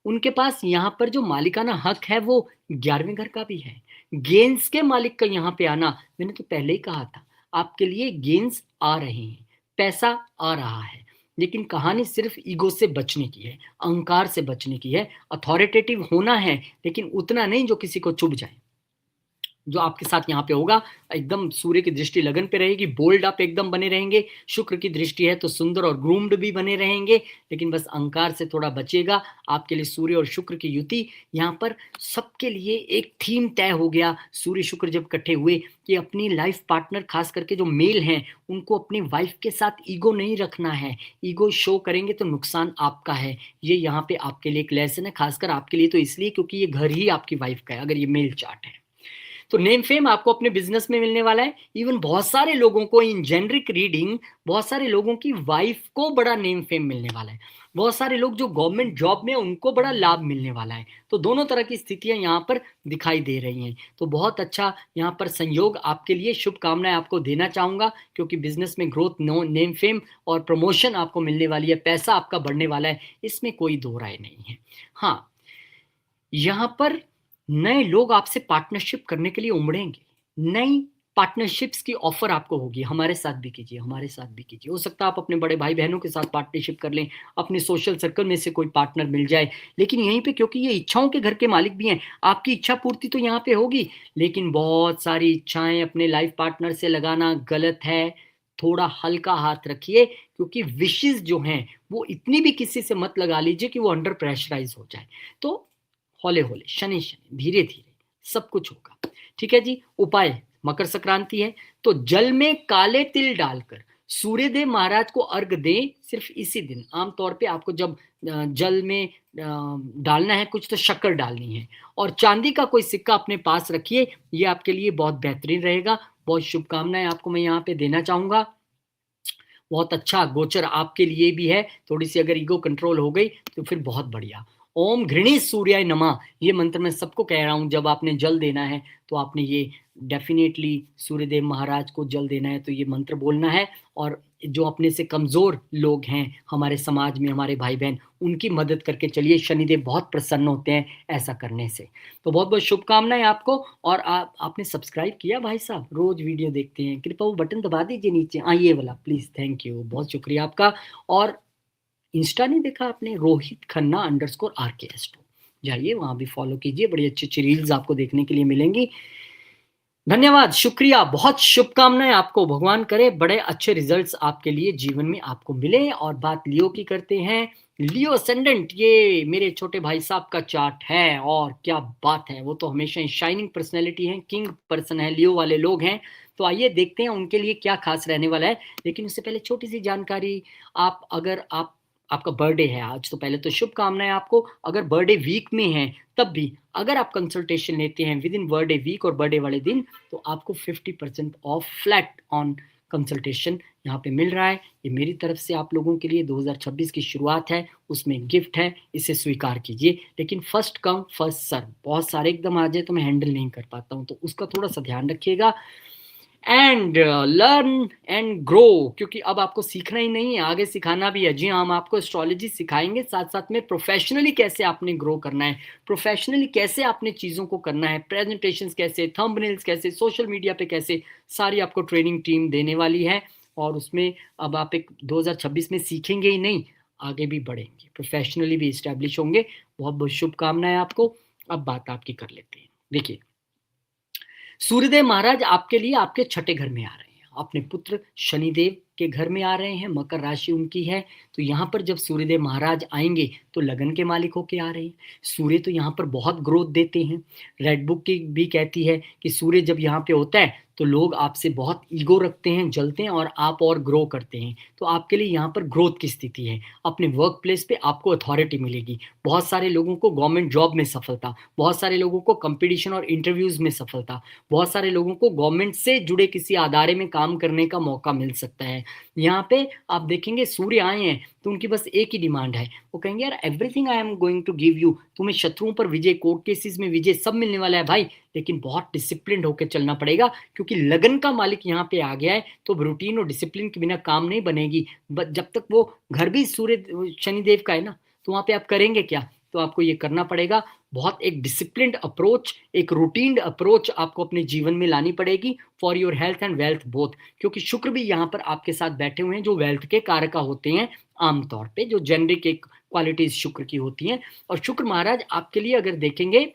उनके पास यहाँ पर जो मालिकाना हक है वो 11वें घर का भी है। गेंस के मालिक का यहाँ पे आना, मैंने तो पहले ही कहा था, आपके लिए गेंस आ रहे हैं, पैसा आ रहा है। लेकिन कहानी सिर्फ ईगो से बचने की है, अहंकार से बचने की है। अथॉरिटेटिव होना है, लेकिन उतना नहीं जो किसी को चुभ जाए। जो आपके साथ यहाँ पे होगा, एकदम सूर्य की दृष्टि लगन पे रहेगी, बोल्ड आप एकदम बने रहेंगे। शुक्र की दृष्टि है तो सुंदर और ग्रूम्ड भी बने रहेंगे, लेकिन बस अहंकार से थोड़ा बचेगा। आपके लिए सूर्य और शुक्र की युति यहाँ पर सबके लिए एक थीम तय हो गया। सूर्य शुक्र जब इकट्ठे हुए कि अपनी लाइफ पार्टनर, खास करके जो मेल हैं, उनको अपनी वाइफ के साथ ईगो नहीं रखना है। ईगो शो करेंगे तो नुकसान आपका है। ये यहाँ पे आपके लिए एक लेसन है, खासकर आपके लिए तो इसलिए क्योंकि ये घर ही आपकी वाइफ का है, अगर ये मेल चार्ट है। तो नेम फेम आपको अपने बिजनेस में मिलने वाला है। इवन बहुत सारे लोगों को इन जेनरिक रीडिंग, बहुत सारे लोगों की वाइफ को बड़ा नेम फेम मिलने वाला है। बहुत सारे लोग जो गवर्नमेंट जॉब में, उनको बड़ा लाभ मिलने वाला है। तो दोनों तरह की स्थितियां यहाँ पर दिखाई दे रही हैं। तो बहुत अच्छा यहाँ पर संयोग आपके लिए, शुभकामनाएं आपको देना चाहूंगा, क्योंकि बिजनेस में ग्रोथ, नेम फेम और प्रमोशन आपको मिलने वाली है, पैसा आपका बढ़ने वाला है, इसमें कोई दो राय नहीं है। हाँ, यहाँ पर नए लोग आपसे पार्टनरशिप करने के लिए उमड़ेंगे। नई पार्टनरशिप्स की ऑफर आपको होगी, हमारे साथ भी कीजिए, हमारे साथ भी कीजिए। हो सकता है आप अपने बड़े भाई बहनों के साथ पार्टनरशिप कर लें, अपने सोशल सर्कल में से कोई पार्टनर मिल जाए। लेकिन यहीं पे, क्योंकि ये इच्छाओं के घर के मालिक भी हैं, आपकी इच्छा पूर्ति तो यहाँ पे होगी, लेकिन बहुत सारी इच्छाएं अपने लाइफ पार्टनर से लगाना गलत है। थोड़ा हल्का हाथ रखिए, क्योंकि विशेष जो हैं वो इतनी भी किसी से मत लगा लीजिए कि वो अंडर प्रेशराइज हो जाए। तो हौले हौले, शनि शनि, धीरे धीरे सब कुछ होगा। ठीक है जी। उपाय, मकर संक्रांति है तो जल में काले तिल डालकर सूर्यदेव महाराज को अर्घ दें। सिर्फ इसी दिन, आमतौर पे आपको जब जल में डालना है कुछ, तो शक्कर डालनी है। और चांदी का कोई सिक्का अपने पास रखिए, ये आपके लिए बहुत बेहतरीन रहेगा। बहुत शुभकामनाएं आपको मैं यहाँ पे देना चाहूंगा। बहुत अच्छा गोचर आपके लिए भी है। थोड़ी सी अगर ईगो कंट्रोल हो गई तो फिर बहुत बढ़िया। ओम घृणी सूर्याय नमः, ये मंत्र मैं सबको कह रहा हूं। जब आपने जल देना है तो आपने ये डेफिनेटली सूर्यदेव महाराज को जल देना है, तो ये मंत्र बोलना है। और जो अपने से कमजोर लोग हैं हमारे समाज में, हमारे भाई बहन, उनकी मदद करके चलिए। शनिदेव बहुत प्रसन्न होते हैं ऐसा करने से। तो बहुत बहुत शुभकामनाएं आपको। और आपने सब्सक्राइब किया भाई साहब, रोज वीडियो देखते हैं, कृपया वो बटन दबा दीजिए नीचे, ये वाला प्लीज, थैंक यू, बहुत शुक्रिया आपका। और इंस्टा नहीं देखा आपने, रोहित खन्ना _RK_एस्ट्रो, जाइए वहां भी फॉलो कीजिए, बड़ी अच्छी अच्छी रील्स आपको देखने के लिए मिलेंगी। धन्यवाद, शुक्रिया, बहुत शुभकामनाएँ आपको। भगवान करे बड़े अच्छे रिज़ल्ट्स आपके लिए जीवन में आपको मिले। और बात लियो की करते हैं। लियो असेंडेंट ये मेरे छोटे भाई साहब का चार्ट है और क्या बात है! वो तो हमेशा ही शाइनिंग पर्सनैलिटी हैं, किंग पर्सन है, लियो वाले लोग हैं। तो आइए देखते हैं उनके लिए क्या ख़ास रहने वाला है। लेकिन उससे पहले छोटी-सी जानकारी। आप अगर आप आपका बर्थडे है आज, तो पहले तो शुभकामनाएँ आपको। अगर बर्थडे वीक में है तब भी अगर आप कंसल्टेशन लेते हैं विद इन बर्थडे वीक और बर्थडे वाले दिन, तो आपको 50% ऑफ फ्लैट ऑन कंसल्टेशन यहाँ पे मिल रहा है। ये मेरी तरफ से आप लोगों के लिए 2026 की शुरुआत है, उसमें गिफ्ट है, इसे स्वीकार कीजिए। लेकिन फर्स्ट कम फर्स्ट सर्व, बहुत सारे एकदम आ जाए तो मैं हैंडल नहीं कर पाता हूँ, तो उसका थोड़ा-सा ध्यान रखिएगा। एंड लर्न एंड ग्रो, क्योंकि अब आपको सीखना ही नहीं है, आगे सिखाना भी है। जी हाँ, हम आपको एस्ट्रोलॉजी सिखाएँगे, साथ-साथ में प्रोफ़ेशनली कैसे आपने ग्रो करना है, प्रोफ़ेशनली कैसे आपने चीज़ों को करना है, प्रेज़ेंटेशंस कैसे, थंबनेल्स कैसे, सोशल मीडिया पे कैसे, सारी आपको ट्रेनिंग टीम देने वाली है। और उसमें अब आप एक 2026 में सीखेंगे ही नहीं, आगे भी बढ़ेंगे, प्रोफ़ेशनली भी एस्टैब्लिश होंगे। बहुत-बहुत शुभकामनाएँ आपको। अब बात आपकी कर लेते हैं। देखिए, सूर्यदेव महाराज आपके लिए आपके छठे घर में आ रहे हैं, अपने पुत्र शनिदेव के घर में आ रहे हैं, मकर राशि उनकी है। तो यहाँ पर जब सूर्यदेव महाराज आएंगे तो लगन के मालिक होके आ रहे हैं। सूर्य तो यहाँ पर बहुत ग्रोथ देते हैं। रेड बुक की भी कहती है कि सूर्य जब यहाँ पे होता है तो लोग आपसे बहुत ईगो रखते हैं, जलते हैं और आप और ग्रो करते हैं। तो आपके लिए यहाँ पर ग्रोथ की स्थिति है। अपने वर्क प्लेस पे आपको अथॉरिटी मिलेगी। बहुत सारे लोगों को गवर्नमेंट जॉब में सफलता, बहुत सारे लोगों को कंपटीशन और इंटरव्यूज में सफलता, बहुत सारे लोगों को गवर्नमेंट से जुड़े किसी अदारे में काम करने का मौका मिल सकता है। यहाँ पे आप देखेंगे सूर्य आए हैं तो उनकी बस एक ही डिमांड है। वो कहेंगे यार everything I am going to give you, तुम्हें शत्रुओं पर विजय, कोर्ट केसेस में विजय, सब मिलने वाला है भाई। लेकिन बहुत डिसिप्लिन होकर चलना पड़ेगा, क्योंकि लगन का मालिक यहाँ पे आ गया है। तो रूटीन और डिसिप्लिन के बिना काम नहीं बनेगी। जब तक वो घर भी सूर्य शनिदेव का है ना, तो वहाँ पे आप करेंगे क्या? तो आपको ये करना पड़ेगा। बहुत एक डिसिप्लिन्ड अप्रोच, एक रूटीन्ड अप्रोच आपको अपने जीवन में लानी पड़ेगी for your health and wealth both. क्योंकि शुक्र भी यहाँ पर आपके साथ बैठे हुए हैं, जो वेल्थ के कारक होते हैं आमतौर पे, जो जेनरिक एक क्वालिटीज शुक्र की होती हैं। और शुक्र महाराज आपके लिए अगर देखेंगे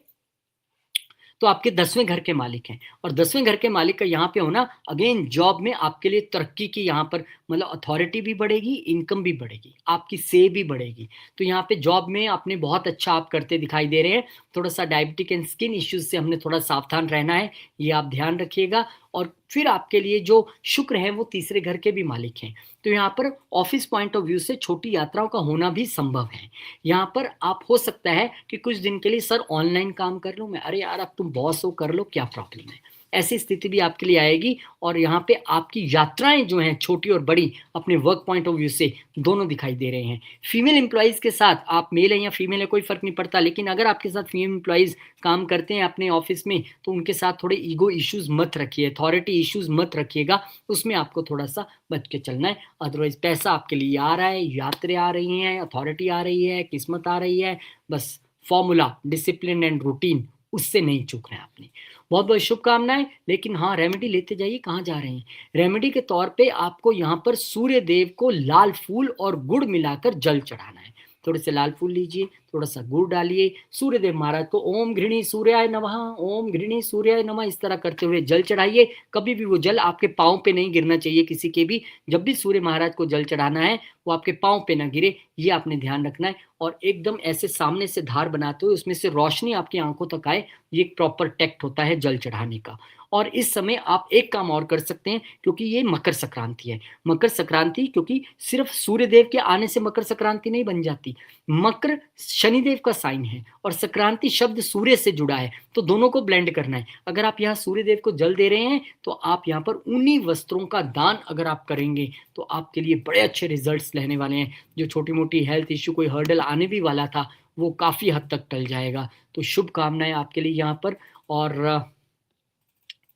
तो आपके 10वें घर के मालिक हैं। और 10वें घर के मालिक का यहाँ पे होना अगेन जॉब में आपके लिए तरक्की की, यहाँ पर मतलब अथॉरिटी भी बढ़ेगी, इनकम भी बढ़ेगी, आपकी से भी बढ़ेगी। तो यहाँ पे जॉब में आपने बहुत अच्छा आप करते दिखाई दे रहे हैं। थोड़ा सा डायबिटिक एंड स्किन इश्यूज से हमने थोड़ा सावधान रहना है, ये आप ध्यान रखिएगा। और फिर आपके लिए जो शुक्र है वो तीसरे घर के भी मालिक हैं। तो यहाँ पर ऑफिस पॉइंट ऑफ व्यू से छोटी यात्राओं का होना भी संभव है। यहाँ पर आप हो सकता है कि कुछ दिन के लिए सर ऑनलाइन काम कर लूँ मैं, अरे यार अब तुम बॉस हो, कर लो, क्या प्रॉब्लम है। ऐसी स्थिति भी आपके लिए आएगी। और यहाँ पे आपकी यात्राएं जो हैं छोटी और बड़ी, अपने वर्क पॉइंट ऑफ व्यू से दोनों दिखाई दे रहे हैं। फीमेल एम्प्लॉयज़ के साथ, आप मेल है या फीमेल है कोई फर्क नहीं पड़ता, लेकिन अगर आपके साथ फीमेल एम्प्लॉयज़ काम करते हैं अपने ऑफिस में, तो उनके साथ थोड़े ईगो इश्यूज मत रखिए, अथॉरिटी इश्यूज मत रखिएगा, उसमें आपको थोड़ा सा बच के चलना है। अदरवाइज पैसा आपके लिए आ रहा है, यात्रा आ रही हैं, अथॉरिटी आ रही है, किस्मत आ रही है, बस फॉर्मूला डिसिप्लिन एंड रूटीन, उससे नहीं चूकना है आपने। बहुत बहुत शुभकामनाएं। लेकिन हाँ, रेमेडी लेते जाइए। कहाँ जा रहे हैं? रेमेडी के तौर पे आपको यहाँ पर सूर्य देव को लाल फूल और गुड़ मिलाकर जल चढ़ाना है। थोड़े से लाल फूल लीजिए, थोड़ा सा गुड़ डालिए, सूर्यदेव महाराज को ओम घृणी सूर्याय नमः, ओम घृणी सूर्याय नमः इस तरह करते हुए जल चढ़ाइए। कभी भी वो जल आपके पाँव पे नहीं गिरना चाहिए किसी के भी। जब भी सूर्य महाराज को जल चढ़ाना है वो आपके पाँव पे ना गिरे, ये आपने ध्यान रखना है। और एकदम ऐसे सामने से धार बनाते हुए उसमें से रोशनी आपकी आंखों तक आए, ये एक प्रॉपर टेक्ट होता है जल चढ़ाने का। और इस समय आप एक काम और कर सकते हैं, क्योंकि ये मकर संक्रांति है। मकर संक्रांति, क्योंकि सिर्फ सूर्यदेव के आने से मकर संक्रांति नहीं बन जाती। मकर शनिदेव का साइन है और संक्रांति शब्द सूर्य से जुड़ा है, तो दोनों को ब्लेंड करना है। अगर आप यहाँ सूर्यदेव को जल दे रहे हैं तो आप यहाँ पर ऊनी वस्त्रों का दान अगर आप करेंगे तो आपके लिए बड़े अच्छे रिजल्ट्स रहने वाले हैं। जो छोटी मोटी हेल्थ इश्यू, कोई हर्डल आने भी वाला था, वो काफ़ी हद तक टल जाएगा। तो शुभकामनाएं आपके लिए यहाँ पर। और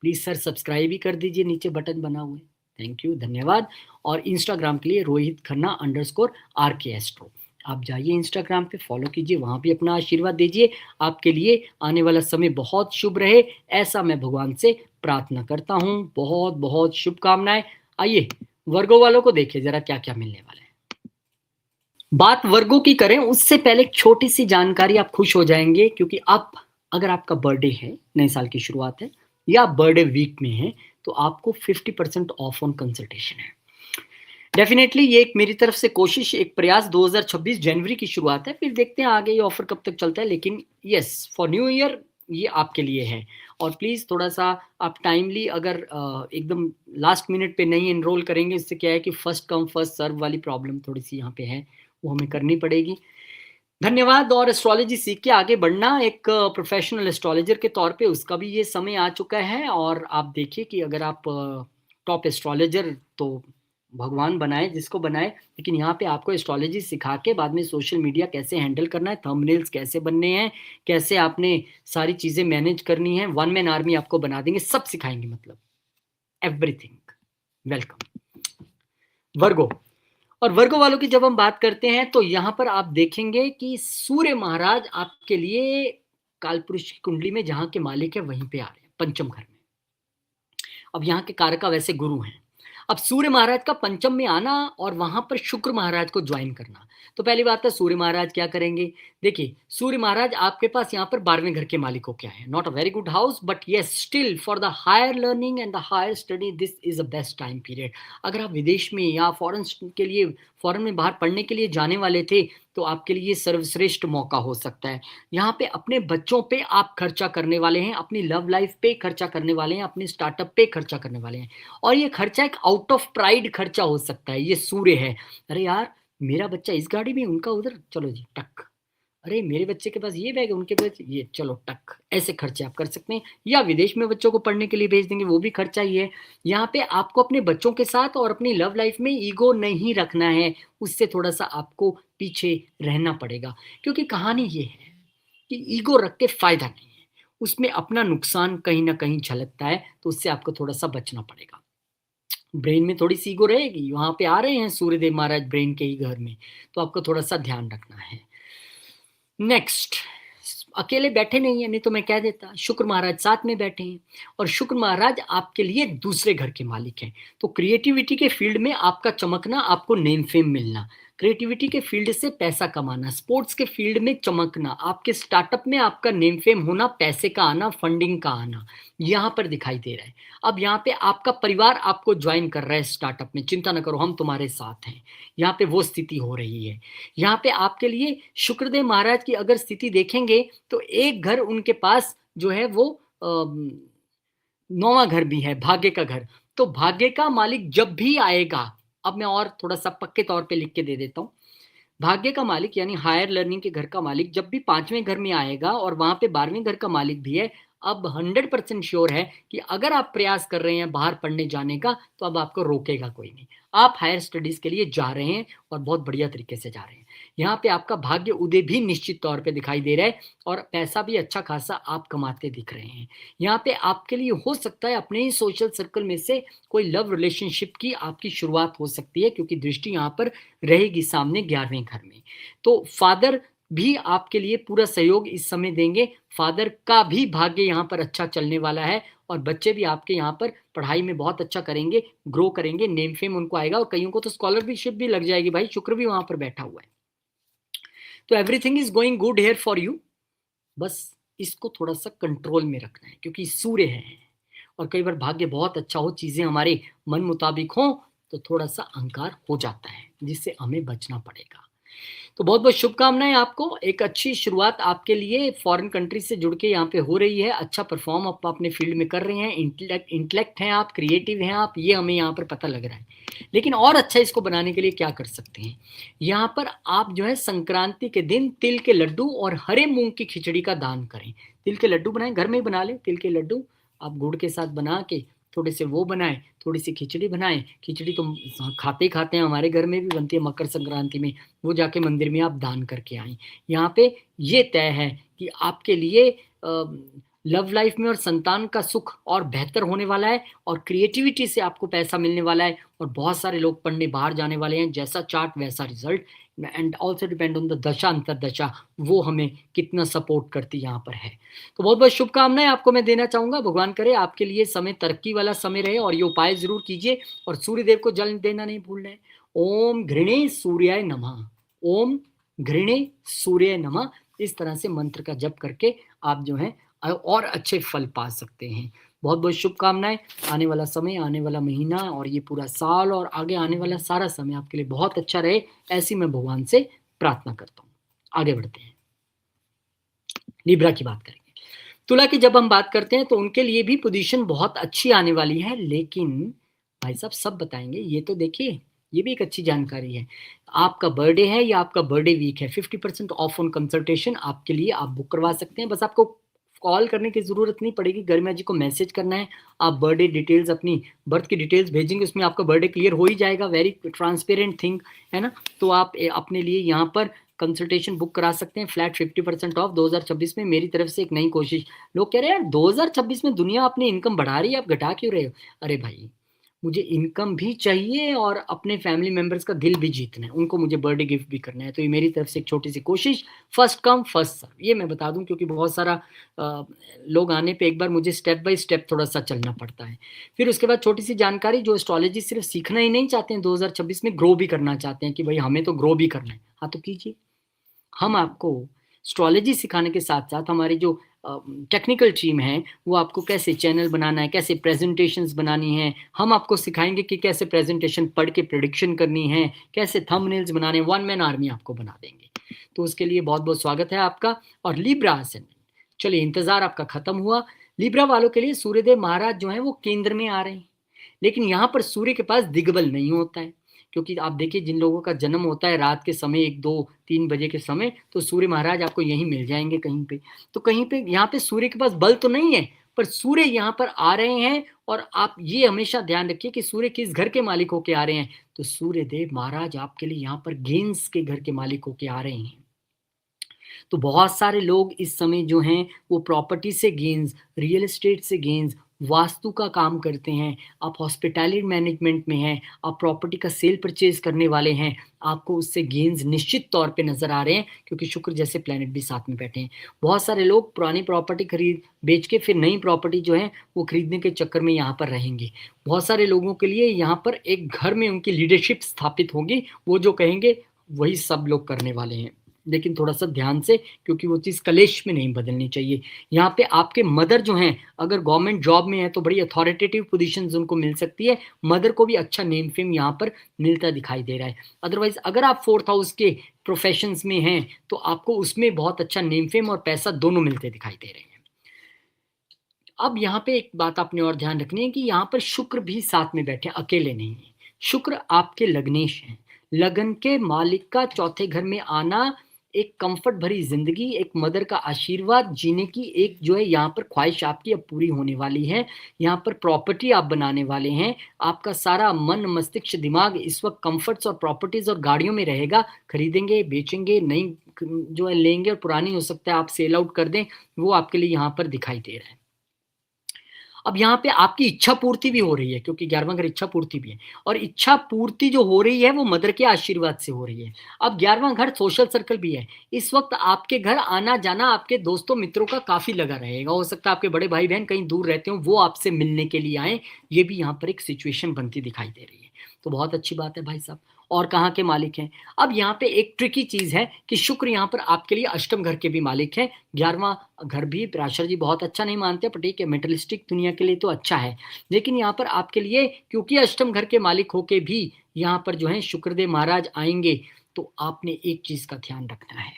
प्लीज़ सर सब्सक्राइब भी कर दीजिए, नीचे बटन बना हुआ है। थैंक यू, धन्यवाद। और इंस्टाग्राम के लिए रोहित खन्ना _RK एस्ट्रो, आप जाइए इंस्टाग्राम पे, फॉलो कीजिए, वहाँ भी अपना आशीर्वाद दीजिए। आपके लिए आने वाला समय बहुत शुभ रहे, ऐसा मैं भगवान से प्रार्थना करता हूँ। बहुत बहुत शुभकामनाएं। आइए वर्गों वालों को देखिए जरा क्या क्या मिलने वाला है। बात वर्गों की करें उससे पहले एक छोटी सी जानकारी, आप खुश हो जाएंगे, क्योंकि आप, अगर आपका बर्थडे है, नए साल की शुरुआत है, या बर्थडे वीक में हैं, तो आपको 50% ऑफ ऑन कंसल्टेशन है। डेफिनेटली ये एक मेरी तरफ से कोशिश, एक प्रयास 2026 जनवरी की शुरुआत है, फिर देखते हैं आगे ये ऑफर कब तक चलता है, लेकिन यस फॉर न्यू ईयर ये आपके लिए है। और प्लीज़ थोड़ा-सा आप टाइमली अगर एकदम लास्ट मिनट पे नहीं एनरोल करेंगे, इससे क्या है कि फर्स्ट कम फर्स्ट सर्व वाली प्रॉब्लम थोड़ी-सी यहाँ पे है, वो हमें करनी पड़ेगी। धन्यवाद। और एस्ट्रोलॉजी सीख के आगे बढ़ना एक प्रोफेशनल एस्ट्रोलॉजर के तौर पे उसका भी ये समय आ चुका है, और आप देखिए कि अगर आप टॉप एस्ट्रोलॉजर तो भगवान बनाए जिसको बनाए, लेकिन यहाँ पे आपको एस्ट्रोलॉजी सिखा के बाद में सोशल मीडिया कैसे हैंडल करना है, थंबनेल्स कैसे बनने हैं, कैसे आपने सारी चीज़ें मैनेज करनी है, वन मैन आर्मी आपको बना देंगे, सब सिखाएंगे, मतलब एवरीथिंग। वेलकम। वर्गो। और वर्गो वालों की जब हम बात करते हैं तो यहाँ पर आप देखेंगे कि सूर्य महाराज आपके लिए कालपुरुष की कुंडली में जहाँ के मालिक है वहीं पे आ रहे हैं, पंचम घर में। अब यहाँ के कारका वैसे गुरु हैं। अब सूर्य महाराज का पंचम में आना और वहां पर शुक्र महाराज को ज्वाइन करना, तो पहली बात है सूर्य महाराज क्या करेंगे। देखिए सूर्य महाराज आपके पास यहाँ पर 12वें घर के मालिक हो क्या है, not a very good house, but yes still for the higher learning and the higher study this is a best time period. अगर आप विदेश में या फॉरेन के लिए, फॉरेन में बाहर पढ़ने के लिए जाने वाले थे, तो आपके लिए सर्वश्रेष्ठ मौका हो सकता है। यहाँ पे अपने बच्चों पे आप खर्चा करने वाले हैं, अपनी लव लाइफ पे खर्चा करने वाले हैं, अपने स्टार्टअप पे खर्चा करने वाले हैं। और ये खर्चा एक आउट ऑफ प्राइड खर्चा हो सकता है, ये सूर्य है। अरे यार मेरा बच्चा इस गाड़ी में, उनका उधर, चलो जी टक। अरे मेरे बच्चे के पास ये बैग है, उनके पास ये, चलो टक। ऐसे खर्चे आप कर सकते हैं। या विदेश में बच्चों को पढ़ने के लिए भेज देंगे, वो भी खर्चा ही है। यहाँ पे आपको अपने बच्चों के साथ और अपनी लव लाइफ में ईगो नहीं रखना है, उससे थोड़ा सा आपको पीछे रहना पड़ेगा। क्योंकि कहानी ये है कि ईगो रख के फायदा नहीं है, उसमें अपना नुकसान कहीं ना कहीं झलकता है, तो उससे आपको थोड़ा सा बचना पड़ेगा। ब्रेन में थोड़ी सी ईगो रहेगी, वहां पे आ रहे हैं सूर्यदेव महाराज ब्रेन के ही घर में, तो आपको थोड़ा सा ध्यान रखना है। नेक्स्ट, अकेले बैठे नहीं है, नहीं तो मैं कह देता, शुक्र महाराज साथ में बैठे हैं, और शुक्र महाराज आपके लिए दूसरे घर के मालिक हैं। तो क्रिएटिविटी के फील्ड में आपका चमकना, आपको नेम फेम मिलना, क्रिएटिविटी के फील्ड से पैसा कमाना, स्पोर्ट्स के फील्ड में चमकना, आपके स्टार्टअप में आपका नेम फेम होना, पैसे का आना, फंडिंग का आना, यहाँ पर दिखाई दे रहा है। अब यहाँ पे आपका परिवार आपको ज्वाइन कर रहा है स्टार्टअप में, चिंता न करो हम तुम्हारे साथ हैं, यहाँ पे वो स्थिति हो रही है। यहाँ पे आपके लिए शुक्रदेव महाराज की अगर स्थिति देखेंगे तो एक घर उनके पास जो है वो 9वां घर भी है, भाग्य का घर। तो भाग्य का मालिक जब भी आएगा, अब मैं और थोड़ा सा पक्के तौर पे लिख के दे देता हूँ। भाग्य का मालिक यानी हायर लर्निंग के घर का मालिक जब भी 5वें घर में आएगा और वहां पे 12वें घर का मालिक भी है, अब 100% श्योर है कि अगर आप प्रयास कर रहे हैं बाहर पढ़ने जाने का, तो अब आपको रोकेगा कोई नहीं। आप हायर स्टडीज के लिए जा रहे हैं और बहुत बढ़िया तरीके से जा रहे हैं। यहाँ पे आपका भाग्य उदय भी निश्चित तौर पे दिखाई दे रहा है, और पैसा भी अच्छा खासा आप कमाते दिख रहे हैं। यहाँ पे आपके लिए हो सकता है अपने ही सोशल सर्कल में से कोई लव रिलेशनशिप की आपकी शुरुआत हो सकती है, क्योंकि दृष्टि यहाँ पर रहेगी सामने 11वें घर में। तो फादर भी आपके लिए पूरा सहयोग इस समय देंगे, फादर का भी भाग्य यहाँ पर अच्छा चलने वाला है, और बच्चे भी आपके यहाँ पर पढ़ाई में बहुत अच्छा करेंगे, ग्रो करेंगे, नेम फेम उनको आएगा, और कईयों को तो स्कॉलरशिप भी लग जाएगी भाई, शुक्र भी वहां पर बैठा हुआ है। तो everything is going good here for you. बस इसको थोड़ा सा कंट्रोल में रखना है, क्योंकि सूर्य है, और कई बार भाग्य बहुत अच्छा हो, चीजें हमारे मन मुताबिक हो, तो थोड़ा सा अहंकार हो जाता है, जिससे हमें बचना पड़ेगा। तो बहुत बहुत शुभकामनाएं आपको, एक अच्छी शुरुआत आपके लिए फॉरेन कंट्री से जुड़ के यहाँ पे हो रही है। अच्छा परफॉर्म आप अपने फील्ड में कर रहे हैं, इंटेलेक्ट हैं आप, क्रिएटिव हैं आप, ये हमें यहाँ पर पता लग रहा है। लेकिन और अच्छा इसको बनाने के लिए क्या कर सकते हैं, यहाँ पर आप जो है संक्रांति के दिन तिल के लड्डू और हरे मूंग की खिचड़ी का दान करें। तिल के लड्डू बनाएं, घर में ही बना लें तिल के लड्डू, आप गुड़ के साथ बना के थोड़े से वो बनाएं, थोड़ी सी खिचड़ी बनाएं। खिचड़ी तो खाते ही खाते हैं, हमारे घर में भी बनती है मकर संक्रांति में, वो जाके मंदिर में आप दान करके आएं। यहाँ पे ये तय है कि आपके लिए लव लाइफ में और संतान का सुख और बेहतर होने वाला है, और क्रिएटिविटी से आपको पैसा मिलने वाला है, और बहुत सारे लोग पढ़ने बाहर जाने वाले हैं। जैसा चार्ट वैसा result, and also depend on the दशा अंतरदशा, वो हमें कितना सपोर्ट करती यहाँ पर है। तो बहुत बहुत शुभकामनाएं आपको मैं देना चाहूंगा। भगवान करे आपके लिए समय तरक्की वाला समय रहे, और ये उपाय जरूर कीजिए, और सूर्यदेव को जल देना नहीं भूलना है। ओम घृणे सूर्याय नमः, ओम घृणे सूर्याय नमः, इस तरह से मंत्र का जप करके आप जो है और अच्छे फल पा सकते हैं। बहुत बहुत शुभकामनाएं। आने वाला समय, आने वाला महीना और ये पूरा साल और आगे आने वाला सारा समय आपके लिए बहुत अच्छा रहे, ऐसी मैं भगवान से प्रार्थना करता हूँ। आगे बढ़ते हैं, लिब्रा की बात करेंगे। तुला की जब हम बात करते हैं तो उनके लिए भी पोजीशन बहुत अच्छी आने वाली है, लेकिन भाई साहब सब बताएंगे। ये तो देखिए, ये भी एक अच्छी जानकारी है। आपका बर्थडे है या आपका बर्थडे वीक है, 50% ऑफ ऑन कंसल्टेशन आपके लिए आप बुक करवा सकते हैं। बस आपको कॉल करने की ज़रूरत नहीं पड़ेगी, गरिमा जी को मैसेज करना है, आप बर्थडे डिटेल्स, अपनी बर्थ की डिटेल्स भेजेंगे, उसमें आपका बर्थडे क्लियर हो ही जाएगा। वेरी ट्रांसपेरेंट थिंग है ना। तो आप अपने लिए यहाँ पर कंसल्टेशन बुक करा सकते हैं, फ्लैट 50% ऑफ 2026 में। मेरी तरफ से एक नई कोशिश। लोग कह रहे हैं यार 2026 में दुनिया अपनी इनकम बढ़ा रही है, आप घटा क्यों रहे हो? अरे भाई, मुझे इनकम भी चाहिए और अपने फैमिली मेंबर्स का दिल भी जीतना है, उनको मुझे बर्थडे गिफ्ट भी करना है। तो ये मेरी तरफ से एक छोटी सी कोशिश, फर्स्ट कम फर्स्ट सर्व, ये मैं बता दूं, क्योंकि बहुत सारा लोग आने पे एक बार मुझे स्टेप बाय स्टेप थोड़ा सा चलना पड़ता है। फिर उसके बाद छोटी सी जानकारी, जो एस्ट्रोलॉजी सिर्फ सीखना ही नहीं चाहते हैं, 2026 में ग्रो भी करना चाहते हैं कि भाई हमें तो ग्रो भी करना है, हाँ तो कीजिए। हम आपको एस्ट्रोलॉजी सिखाने के साथ साथ हमारी जो टेक्निकल टीम है, वो आपको कैसे चैनल बनाना है, कैसे प्रेजेंटेशंस बनानी है, हम आपको सिखाएंगे कि कैसे प्रेजेंटेशन पढ़ के प्रेडिक्शन करनी है, कैसे थंबनेल्स बनाने, वन मैन आर्मी आपको बना देंगे। तो उसके लिए बहुत बहुत स्वागत है आपका। और लिब्रा असेंडेंट, चलिए इंतजार आपका खत्म हुआ। लिब्रा वालों के लिए सूर्यदेव महाराज जो है वो केंद्र में आ रहे हैं, लेकिन यहाँ पर सूर्य के पास दिग्बल नहीं होता है, क्योंकि आप देखिए जिन लोगों का जन्म होता है रात के समय 1 2 3 बजे के समय, तो सूर्य महाराज आपको यहीं मिल जाएंगे कहीं पे। तो कहीं पे यहाँ पे सूर्य के पास बल तो नहीं है, पर सूर्य यहाँ पर आ रहे हैं। और आप ये हमेशा ध्यान रखिए कि सूर्य किस घर के मालिक होके आ रहे हैं, तो सूर्य देव महाराज आपके लिए यहाँ पर गेंस के घर के मालिक होके आ रहे हैं। तो बहुत सारे लोग इस समय जो हैं वो प्रॉपर्टी से गेन्स, रियल एस्टेट से गेन्स, वास्तु का काम करते हैं, आप हॉस्पिटैलिटी मैनेजमेंट में हैं, आप प्रॉपर्टी का सेल परचेज करने वाले हैं, आपको उससे गेन्स निश्चित तौर पे नज़र आ रहे हैं, क्योंकि शुक्र जैसे प्लैनेट भी साथ में बैठे हैं। बहुत सारे लोग पुरानी प्रॉपर्टी खरीद बेच के फिर नई प्रॉपर्टी जो है वो खरीदने के चक्कर में यहाँ पर रहेंगे। बहुत सारे लोगों के लिए यहाँ पर एक घर में उनकी लीडरशिप स्थापित होगी, वो जो कहेंगे वही सब लोग करने वाले हैं। लेकिन थोड़ा सा ध्यान से, क्योंकि वो चीज़ कलेश में नहीं बदलनी चाहिए। यहाँ पे आपके मदर जो हैं, अगर गवर्नमेंट जॉब में है तो बड़ी अथॉरिटेटिव पोजीशंस उनको मिल सकती है, मदर को भी अच्छा नेम फेम यहाँ पर मिलता दिखाई दे रहा है। अदरवाइज अगर आप 4th हाउस के प्रोफेशंस में हैं तो आपको उसमें बहुत अच्छा नेम फेम और पैसा दोनों मिलते दिखाई दे रहे हैं। अब यहाँ पे एक बात आपने और ध्यान रखनी है कि यहाँ पर शुक्र भी साथ में बैठे, अकेले नहीं है। शुक्र आपके लग्नेश हैं, लगन के मालिक का चौथे घर में आना, एक कंफर्ट भरी जिंदगी, एक मदर का आशीर्वाद जीने की एक जो है यहाँ पर ख्वाहिश आपकी अब पूरी होने वाली है। यहाँ पर प्रॉपर्टी आप बनाने वाले हैं, आपका सारा मन मस्तिष्क दिमाग इस वक्त कंफर्ट्स और प्रॉपर्टीज और गाड़ियों में रहेगा। खरीदेंगे, बेचेंगे, नई जो है लेंगे, और पुरानी हो सकता है आप सेल आउट कर दें, वो आपके लिए यहाँ पर दिखाई दे रहा है। अब यहाँ पे आपकी इच्छा पूर्ति भी हो रही है, क्योंकि 11वां घर इच्छा पूर्ति भी है, और इच्छा पूर्ति जो हो रही है वो मदर के आशीर्वाद से हो रही है। अब 11वां घर सोशल सर्कल भी है, इस वक्त आपके घर आना जाना आपके दोस्तों मित्रों का काफी लगा रहेगा। हो सकता है आपके बड़े भाई बहन कहीं दूर रहते हो, वो आपसे मिलने के लिए आए, ये भी यहाँ पर एक सिचुएशन बनती दिखाई दे रही है। तो बहुत अच्छी बात है भाई साहब। और कहाँ के मालिक हैं? अब यहाँ पे एक ट्रिकी चीज है कि शुक्र यहाँ पर आपके लिए अष्टम घर के भी मालिक है। 11वां घर भी पराशर जी बहुत अच्छा नहीं मानते, पर ठीक है, मेटलिस्टिक दुनिया के लिए तो अच्छा है। लेकिन यहाँ पर आपके लिए, क्योंकि अष्टम घर के मालिक होके भी यहाँ पर जो है शुक्रदेव महाराज आएंगे, तो आपने एक चीज का ध्यान रखना है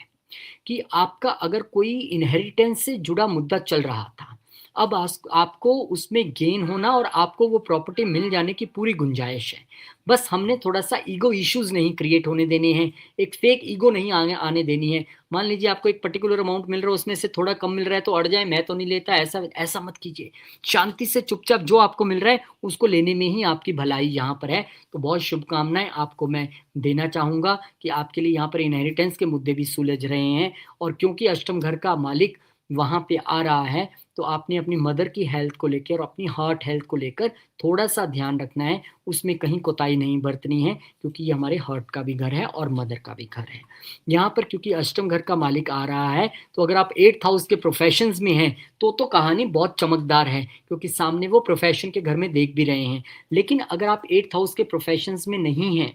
कि आपका अगर कोई इनहेरिटेंस से जुड़ा मुद्दा चल रहा था, अब आपको उसमें गेन होना और आपको वो प्रॉपर्टी मिल जाने की पूरी गुंजाइश है। बस हमने थोड़ा सा ईगो इश्यूज नहीं क्रिएट होने देने हैं, एक फेक ईगो नहीं आने देनी है। मान लीजिए आपको एक पर्टिकुलर अमाउंट मिल रहा है, उसमें से थोड़ा कम मिल रहा है तो अड़ जाए, मैं तो नहीं लेता, ऐसा ऐसा मत कीजिए। शांति से चुपचाप जो आपको मिल रहा है उसको लेने में ही आपकी भलाई यहाँ पर है। तो बहुत शुभकामनाएं आपको मैं देना चाहूँगा कि आपके लिए यहाँ पर इनहेरिटेंस के मुद्दे भी सुलझ रहे हैं, और क्योंकि अष्टम घर का मालिक वहाँ पे आ रहा है, तो आपने अपनी मदर की हेल्थ को लेकर और अपनी हार्ट हेल्थ को लेकर थोड़ा सा ध्यान रखना है, उसमें कहीं कोताही नहीं बरतनी है, क्योंकि ये हमारे हार्ट का भी घर है और मदर का भी घर है। यहाँ पर क्योंकि अष्टम घर का मालिक आ रहा है, तो अगर आप 8th हाउस के प्रोफेशंस में हैं तो कहानी बहुत चमकदार है, क्योंकि सामने वो प्रोफेशन के घर में देख भी रहे हैं। लेकिन अगर आप 8th हाउस के प्रोफेशंस में नहीं हैं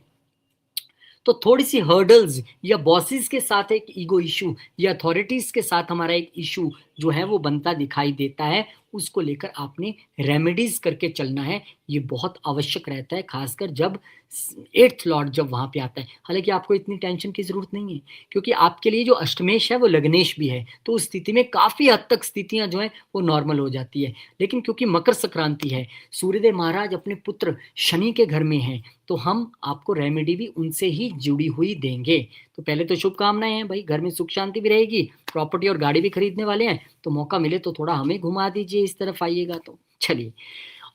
तो थोड़ी सी हर्डल्स, या बॉसेस के साथ एक ईगो इशू, या अथॉरिटीज के साथ हमारा एक इशू जो है वो बनता दिखाई देता है। उसको लेकर आपने रेमेडीज करके चलना है। ये बहुत आवश्यक रहता है, खासकर जब 8th लॉर्ड जब वहाँ पे आता है। हालाँकि आपको इतनी टेंशन की ज़रूरत नहीं है, क्योंकि आपके लिए जो अष्टमेश है वो लग्नेश भी है, तो उस स्थिति में काफ़ी हद तक स्थितियाँ जो हैं वो नॉर्मल हो जाती है। लेकिन क्योंकि मकर संक्रांति है, सूर्यदेव महाराज अपने पुत्र शनि के घर में हैं, तो हम आपको रेमेडी भी उनसे ही जुड़ी हुई देंगे। तो पहले तो शुभकामनाएँ हैं भाई, घर में सुख शांति भी रहेगी, प्रॉपर्टी और गाड़ी भी खरीदने वाले हैं, तो मौका मिले तो थोड़ा हमें घुमा दीजिए, इस तरफ आइएगा तो। चलिए,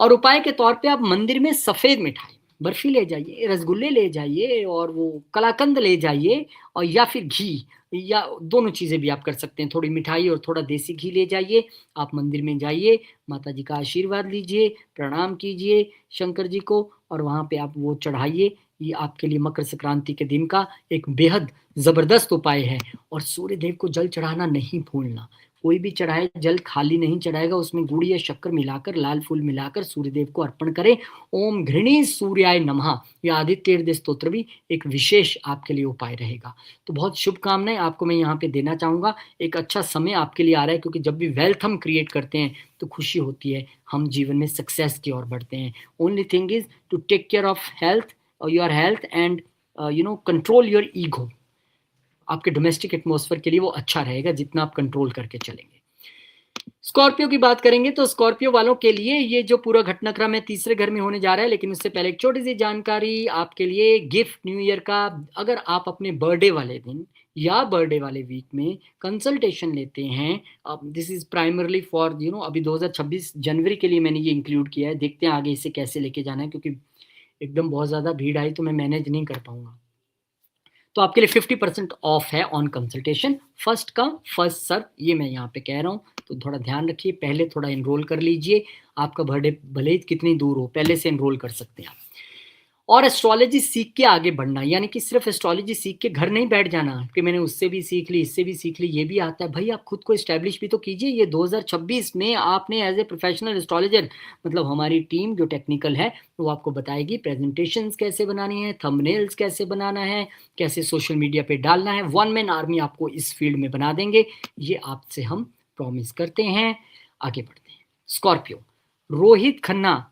और उपाय के तौर पे आप मंदिर में सफ़ेद मिठाई, बर्फी ले जाइए, रसगुल्ले ले जाइए और वो कलाकंद ले जाइए, और या फिर घी, या दोनों चीज़ें भी आप कर सकते हैं। थोड़ी मिठाई और थोड़ा देसी घी ले जाइए, आप मंदिर में जाइए, माता जी का आशीर्वाद लीजिए, प्रणाम कीजिए शंकर जी को, और वहाँ पे आप वो चढ़ाइए। ये आपके लिए मकर संक्रांति के दिन का एक बेहद ज़बरदस्त उपाय है। और सूर्य देव को जल चढ़ाना नहीं भूलना। कोई भी चढ़ाए जल खाली नहीं चढ़ाएगा, उसमें गुड़ या शक्कर मिलाकर, लाल फूल मिलाकर सूर्यदेव को अर्पण करें। ओम घृणी सूर्याय नमः, या आदित्य हृदय स्तोत्र भी एक विशेष आपके लिए उपाय रहेगा। तो बहुत शुभकामनाएं आपको मैं यहाँ पे देना चाहूँगा। एक अच्छा समय आपके लिए आ रहा है, क्योंकि जब भी वेल्थ हम क्रिएट करते हैं तो खुशी होती है, हम जीवन में सक्सेस की ओर बढ़ते हैं। Only thing is to take care of health, your health, and control your ego. आपके डोमेस्टिक एटमॉस्फेयर के लिए वो अच्छा रहेगा जितना आप कंट्रोल करके चलेंगे। स्कॉर्पियो की बात करेंगे तो स्कॉर्पियो वालों के लिए ये जो पूरा घटनाक्रम है तीसरे घर में होने जा रहा है। लेकिन उससे पहले एक छोटी सी जानकारी आपके लिए, गिफ्ट न्यू ईयर का। अगर आप अपने बर्थडे वाले दिन या बर्थडे वाले वीक में कंसल्टेशन लेते हैं, दिस इज प्राइमरली फॉर अभी 2026 जनवरी के लिए मैंने ये इंक्लूड किया है। देखते हैं आगे इसे कैसे लेके जाना है, क्योंकि एकदम बहुत ज़्यादा भीड़ आई तो मैं मैनेज नहीं कर पाऊंगा। तो आपके लिए 50% ऑफ है on consultation. First come first serve, ये मैं यहाँ पे कह रहा हूँ, तो थोड़ा ध्यान रखिए। पहले थोड़ा एनरोल कर लीजिए, आपका बर्थडे भले ही कितनी दूर हो, पहले से एनरोल कर सकते हैं आप। और एस्ट्रोलॉजी सीख के आगे बढ़ना, यानी कि सिर्फ एस्ट्रोलॉजी सीख के घर नहीं बैठ जाना कि मैंने उससे भी सीख ली, इससे भी सीख ली, ये भी आता है। भाई आप खुद को एस्टेब्लिश भी तो कीजिए। ये 2026 में आपने एज ए प्रोफेशनल एस्ट्रोलॉजर, मतलब हमारी टीम जो टेक्निकल है वो आपको बताएगी प्रेजेंटेशंस कैसे बनानी है, थंबनेल्स कैसे बनाना है, कैसे सोशल मीडिया पे डालना है। वन मैन आर्मी आपको इस फील्ड में बना देंगे, ये आपसे हम प्रॉमिस करते हैं। आगे बढ़ते हैं। स्कॉर्पियो, रोहित खन्ना,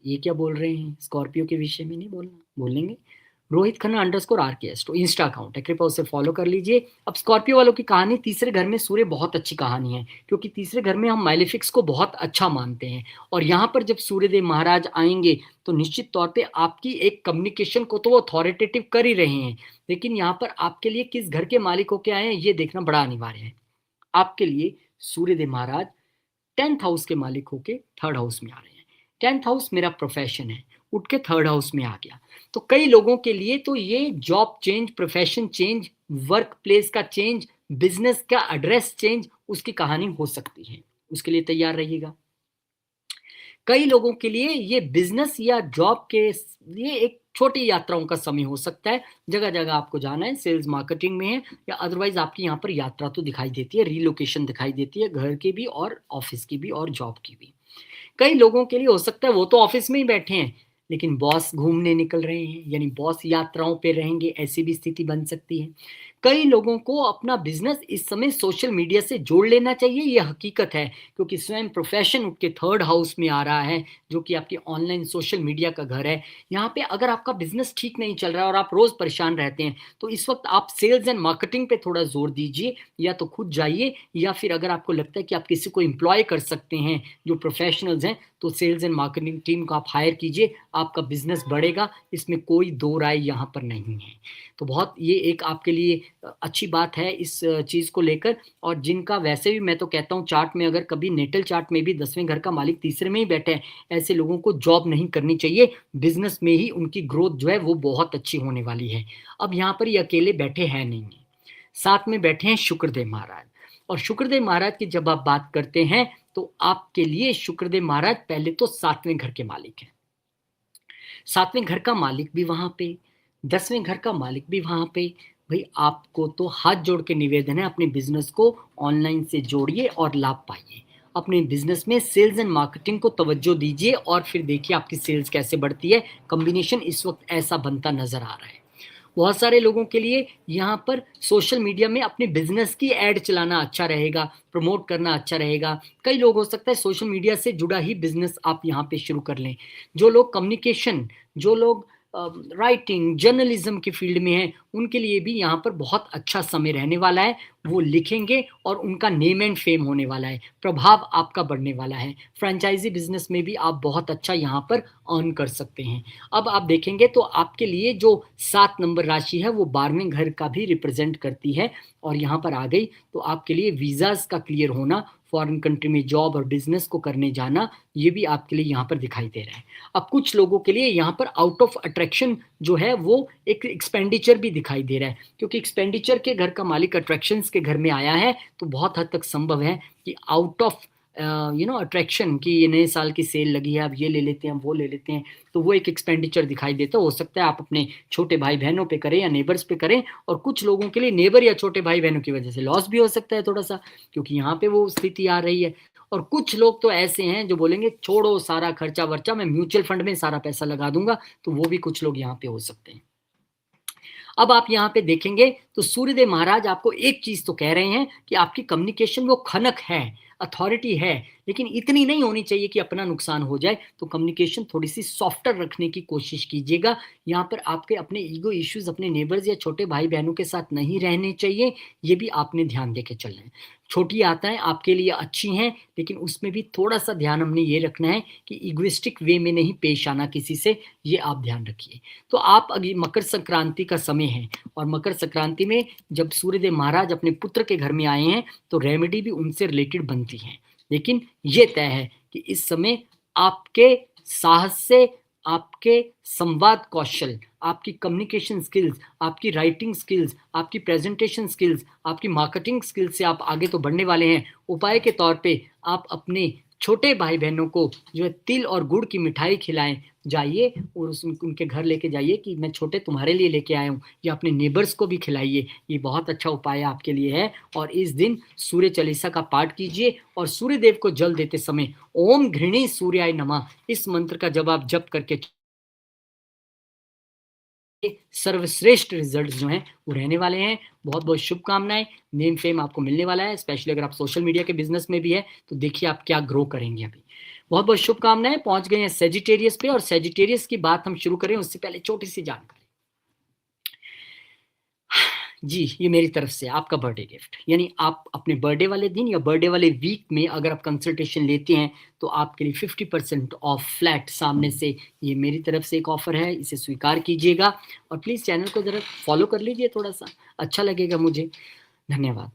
ये क्या बोल रहे हैं, स्कॉर्पियो के विषय में नहीं बोलना, बोलेंगे। रोहित खन्ना _RKS तो इंस्टा अकाउंट है, कृपया उसे फॉलो कर लीजिए। अब स्कॉर्पियो वालों की कहानी, तीसरे घर में सूर्य बहुत अच्छी कहानी है, क्योंकि तीसरे घर में हम माइलेफिक्स को बहुत अच्छा मानते हैं। और यहाँ पर जब सूर्यदेव महाराज आएंगे तो निश्चित तौर पे आपकी एक कम्युनिकेशन को तो वो अथॉरिटेटिव कर ही रहे हैं, लेकिन यहाँ पर आपके लिए किस घर के मालिक होके आए हैं ये देखना बड़ा अनिवार्य है। आपके लिए सूर्यदेव महाराज 10th हाउस के मालिक होके 3rd हाउस में आ रहे हैं। 10th हाउस मेरा प्रोफेशन है, उठ के 3rd हाउस में आ गया। तो कई लोगों के लिए तो ये job change, profession change, work place का चेंज, बिजनेस का एड्रेस चेंज, उसकी कहानी हो सकती है। उसके लिए तैयार रहिएगा। कई लोगों के लिए ये बिजनेस या जॉब के लिए एक छोटी यात्राओं का समय हो सकता है। जगह जगह आपको जाना है, सेल्स मार्केटिंग में है, या अदरवाइज आपकी यहाँ पर यात्रा तो दिखाई देती है, रीलोकेशन दिखाई देती है, घर की भी और ऑफिस की भी और जॉब की भी। कई लोगों के लिए हो सकता है वो तो ऑफिस में ही बैठे हैं, लेकिन बॉस घूमने निकल रहे हैं, यानी बॉस यात्राओं पे रहेंगे, ऐसी भी स्थिति बन सकती है। कई लोगों को अपना बिजनेस इस समय सोशल मीडिया से जोड़ लेना चाहिए, ये हकीकत है, क्योंकि स्वयं प्रोफेशन उठ के 3rd हाउस में आ रहा है, जो कि आपके ऑनलाइन सोशल मीडिया का घर है। यहाँ पे अगर आपका बिजनेस ठीक नहीं चल रहा है और आप रोज परेशान रहते हैं, तो इस वक्त आप सेल्स एंड मार्केटिंग पे थोड़ा जोर दीजिए, या तो खुद जाइए, या फिर अगर आपको लगता है कि आप किसी को एम्प्लॉय कर सकते हैं जो प्रोफेशनल्स हैं, तो सेल्स एंड मार्केटिंग टीम को आप हायर कीजिए, आपका बिजनेस बढ़ेगा, इसमें कोई दो राय यहाँ पर नहीं है। तो बहुत ये एक आपके लिए अच्छी बात है इस चीज़ को लेकर। और जिनका वैसे भी मैं तो कहता हूँ चार्ट में, अगर कभी नेटल चार्ट में भी 10वें घर का मालिक तीसरे में ही बैठे हैं, ऐसे लोगों को जॉब नहीं करनी चाहिए, बिजनेस में ही उनकी ग्रोथ जो है वो बहुत अच्छी होने वाली है। अब यहाँ पर ये अकेले बैठे हैं नहीं, साथ में बैठे हैं शुक्रदेव महाराज। और शुक्रदेव महाराज की जब आप बात करते हैं तो आपके लिए शुक्रदेव महाराज पहले तो 7वें घर के मालिक हैं। 7वें घर का मालिक भी वहां पे, 10वें घर का मालिक भी वहां पे। भाई आपको तो हाथ जोड़ के निवेदन है, अपने बिजनेस को ऑनलाइन से जोड़िए और लाभ पाइए। अपने बिजनेस में सेल्स एंड मार्केटिंग को तवज्जो दीजिए, और फिर देखिए आपकी सेल्स कैसे बढ़ती है। कॉम्बिनेशन इस वक्त ऐसा बनता नजर आ रहा है। बहुत सारे लोगों के लिए यहाँ पर सोशल मीडिया में अपने बिजनेस की एड चलाना अच्छा रहेगा, प्रमोट करना अच्छा रहेगा। कई लोग हो सकता है सोशल मीडिया से जुड़ा ही बिजनेस आप यहाँ पे शुरू कर लें। जो लोग कम्युनिकेशन, जो लोग राइटिंग, जर्नलिज्म की फील्ड में हैं, उनके लिए भी यहाँ पर बहुत अच्छा समय रहने वाला है। वो लिखेंगे और उनका नेम एंड फेम होने वाला है, प्रभाव आपका बढ़ने वाला है। फ्रेंचाइज़ी बिज़नेस में भी आप बहुत अच्छा यहाँ पर अर्न कर सकते हैं। अब आप देखेंगे तो आपके लिए जो 7 नंबर राशि है वो 12वें घर का भी रिप्रेज़ेंट करती है और यहाँ पर आ गई तो आपके लिए वीज़ाज़ का क्लियर होना, फॉरेन कंट्री में जॉब और बिज़नेस को करने जाना, ये भी आपके लिए यहाँ पर दिखाई दे रहा है। अब कुछ लोगों के लिए यहाँ पर आउट ऑफ अट्रैक्शन जो है वो एक एक्सपेंडिचर भी दिखाई दे रहा है, क्योंकि एक्सपेंडिचर के घर का मालिक अट्रैक्शंस के घर में आया है, तो बहुत हद तक संभव है कि आउट ऑफ अट्रैक्शन कि ये नए साल की सेल लगी है, अब ये ले लेते हैं, वो ले लेते हैं, तो वो एक एक्सपेंडिचर दिखाई देता है। हो सकता है आप अपने छोटे भाई बहनों पे करें या नेबर्स पे करें, और कुछ लोगों के लिए नेबर या छोटे भाई बहनों की वजह से लॉस भी हो सकता है थोड़ा सा, क्योंकि यहाँ पे वो स्थिति आ रही है। और कुछ लोग तो ऐसे हैं जो बोलेंगे छोड़ो सारा खर्चा वर्चा, मैं म्यूचुअल फंड में सारा पैसा लगा दूंगा, तो वो भी कुछ लोग यहाँ पे हो सकते हैं। अब आप यहाँ पे देखेंगे तो सूर्यदेव महाराज आपको एक चीज तो कह रहे हैं कि आपकी कम्युनिकेशन वो खनक है, अथॉरिटी है, लेकिन इतनी नहीं होनी चाहिए कि अपना नुकसान हो जाए। तो कम्युनिकेशन थोड़ी सी सॉफ्टर रखने की कोशिश कीजिएगा। यहाँ पर आपके अपने ईगो इश्यूज अपने नेबर्स या छोटे भाई बहनों के साथ नहीं रहने चाहिए, ये भी आपने ध्यान देके चलना है। छोटी आताएं आपके लिए अच्छी हैं, लेकिन उसमें भी थोड़ा सा ध्यान हमने ये रखना है कि इगोइस्टिक वे में नहीं पेश आना किसी से, ये आप ध्यान रखिए। तो आप अभी मकर संक्रांति का समय है, और मकर संक्रांति में जब सूर्यदेव महाराज अपने पुत्र के घर में आए हैं तो रेमेडी भी उनसे रिलेटेड बनती है। लेकिन ये तय है कि इस समय आपके साहस से, आपके संवाद कौशल, आपकी कम्युनिकेशन स्किल्स, आपकी राइटिंग स्किल्स, आपकी प्रेजेंटेशन स्किल्स, आपकी मार्केटिंग स्किल्स से आप आगे तो बढ़ने वाले हैं। उपाय के तौर पे आप अपने छोटे भाई बहनों को जो है तिल और गुड़ की मिठाई खिलाएं, जाइए और उनके घर लेके जाइए कि मैं छोटे तुम्हारे लिए लेके आया हूँ, या अपने नेबर्स को भी खिलाइए। ये बहुत अच्छा उपाय आपके लिए है। और इस दिन सूर्य चालीसा का पाठ कीजिए और सूर्य देव को जल देते समय ओम घृणी सूर्याय नमः इस मंत्र का जब आप जप करके सर्वश्रेष्ठ रिजल्ट जो हैं वो रहने वाले हैं। बहुत बहुत शुभकामनाएं। नेम फेम आपको मिलने वाला है, स्पेशली अगर आप सोशल मीडिया के बिजनेस में भी है तो देखिए आप क्या ग्रो करेंगे। अभी बहुत बहुत शुभकामनाएं। पहुंच गए हैं सेजिटेरियस पे, और सेजिटेरियस की बात हम शुरू करें उससे पहले छोटी सी जानकारी। जी, ये मेरी तरफ से आपका बर्थडे गिफ्ट, यानी आप अपने बर्थडे वाले दिन या बर्थडे वाले वीक में अगर आप कंसल्टेशन लेते हैं तो आपके लिए 50% ऑफ फ्लैट सामने से, ये मेरी तरफ से एक ऑफर है, इसे स्वीकार कीजिएगा। और प्लीज़ चैनल को ज़रा फॉलो कर लीजिए, थोड़ा सा अच्छा लगेगा मुझे। धन्यवाद।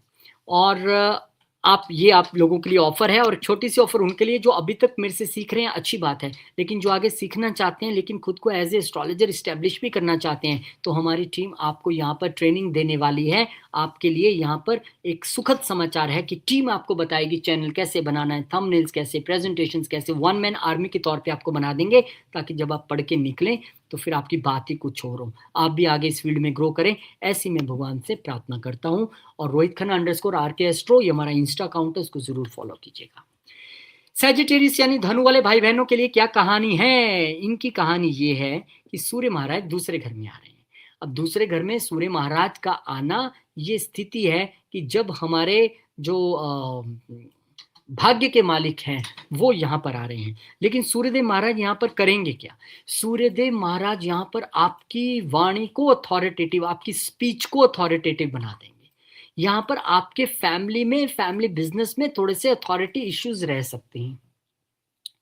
और आप लोगों के लिए ऑफर है, और छोटी सी ऑफर उनके लिए जो अभी तक मेरे से सीख रहे हैं, अच्छी बात है, लेकिन जो आगे सीखना चाहते हैं लेकिन खुद को एज ए एस्ट्रोलॉजर इस्टेब्लिश भी करना चाहते हैं, तो हमारी टीम आपको यहाँ पर ट्रेनिंग देने वाली है। आपके लिए यहाँ पर एक सुखद समाचार है कि टीम आपको बताएगी चैनल कैसे बनाना है, थंबनेल्स कैसे, प्रेजेंटेशंस कैसे, वन मैन आर्मी के तौर पे आपको बना देंगे, ताकि जब आप पढ़ के निकलें तो फिर आपकी बात ही कुछ और हो, आप भी आगे इस फील्ड में ग्रो करें, ऐसी मैं भगवान से प्रार्थना करता हूँ। और रोहित खन्ना _RK एस्ट्रो ये हमारा इंस्टा अकाउंट है, उसको जरूर फॉलो कीजिएगा। सैजिटेरियस यानी धनु वाले भाई बहनों के लिए क्या कहानी है? इनकी कहानी ये है कि सूर्य महाराज दूसरे घर में आ रहे हैं। अब दूसरे घर में सूर्य महाराज का आना ये स्थिति है कि जब हमारे जो भाग्य के मालिक हैं वो यहाँ पर आ रहे हैं, लेकिन सूर्यदेव महाराज यहाँ पर करेंगे क्या? सूर्यदेव महाराज यहाँ पर आपकी वाणी को अथॉरिटेटिव, आपकी स्पीच को अथॉरिटेटिव बना देंगे। यहाँ पर आपके फैमिली में, फैमिली बिजनेस में थोड़े से अथॉरिटी इश्यूज रह सकते हैं